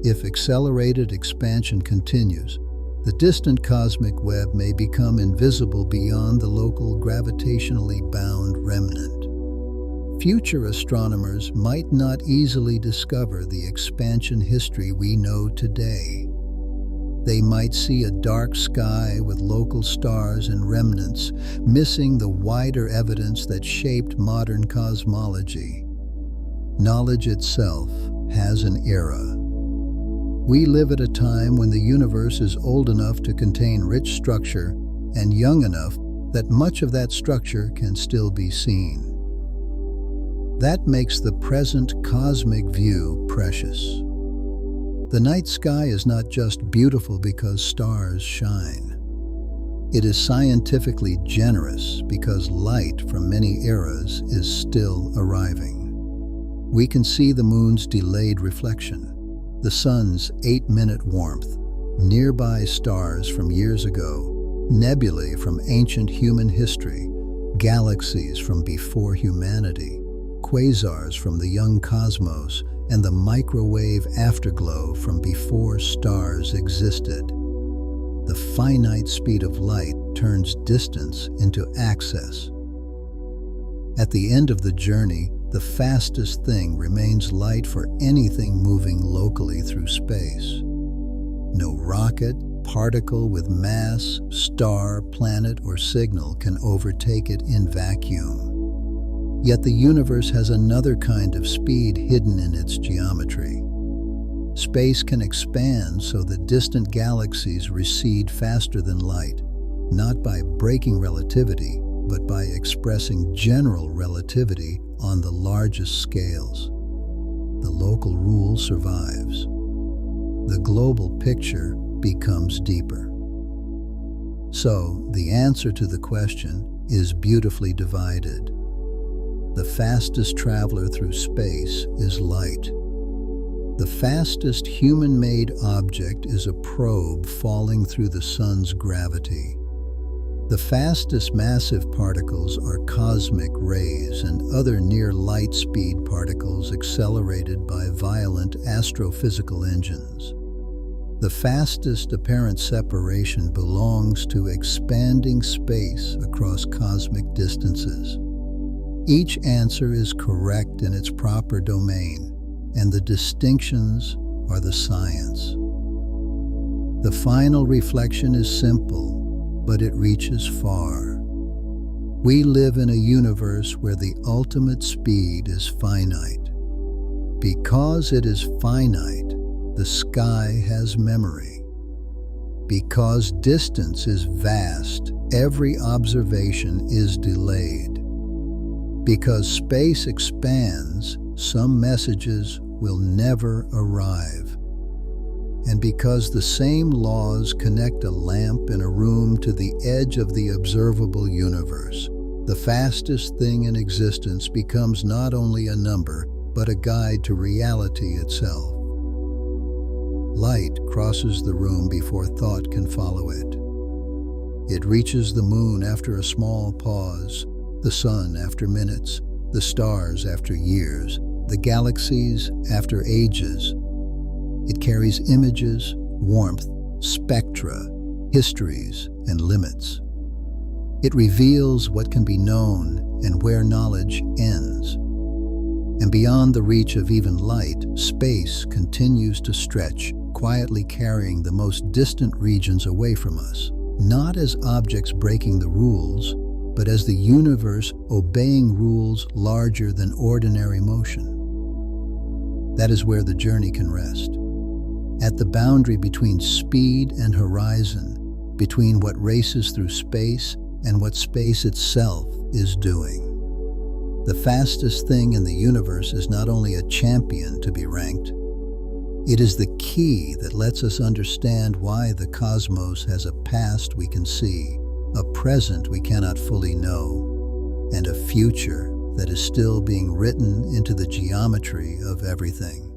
S1: If accelerated expansion continues, the distant cosmic web may become invisible beyond the local gravitationally bound remnant. Future astronomers might not easily discover the expansion history we know today. They might see a dark sky with local stars and remnants, missing the wider evidence that shaped modern cosmology. Knowledge itself has an era. We live at a time when the universe is old enough to contain rich structure and young enough that much of that structure can still be seen. That makes the present cosmic view precious. The night sky is not just beautiful because stars shine. It is scientifically generous because light from many eras is still arriving. We can see the moon's delayed reflection, the sun's 8-minute warmth, nearby stars from years ago, nebulae from ancient human history, galaxies from before humanity, quasars from the young cosmos, and the microwave afterglow from before stars existed. The finite speed of light turns distance into access. At the end of the journey, the fastest thing remains light for anything moving locally through space. No rocket, particle with mass, star, planet, or signal can overtake it in vacuum. Yet the universe has another kind of speed hidden in its geometry. Space can expand so that distant galaxies recede faster than light, not by breaking relativity, but by expressing general relativity on the largest scales. The local rule survives. The global picture becomes deeper. So, the answer to the question is beautifully divided. The fastest traveler through space is light. The fastest human-made object is a probe falling through the sun's gravity. The fastest massive particles are cosmic rays and other near-light speed particles accelerated by violent astrophysical engines. The fastest apparent separation belongs to expanding space across cosmic distances. Each answer is correct in its proper domain, and the distinctions are the science. The final reflection is simple, but it reaches far. We live in a universe where the ultimate speed is finite. Because it is finite, the sky has memory. Because distance is vast, every observation is delayed. Because space expands, some messages will never arrive. And because the same laws connect a lamp in a room to the edge of the observable universe, the fastest thing in existence becomes not only a number, but a guide to reality itself. Light crosses the room before thought can follow it. It reaches the moon after a small pause, the sun after minutes, the stars after years, the galaxies after ages. It carries images, warmth, spectra, histories, and limits. It reveals what can be known and where knowledge ends. And beyond the reach of even light, space continues to stretch, quietly carrying the most distant regions away from us, not as objects breaking the rules, but as the universe obeying rules larger than ordinary motion. That is where the journey can rest. At the boundary between speed and horizon, between what races through space and what space itself is doing. The fastest thing in the universe is not only a champion to be ranked, it is the key that lets us understand why the cosmos has a past we can see, a present we cannot fully know, and a future that is still being written into the geometry of everything.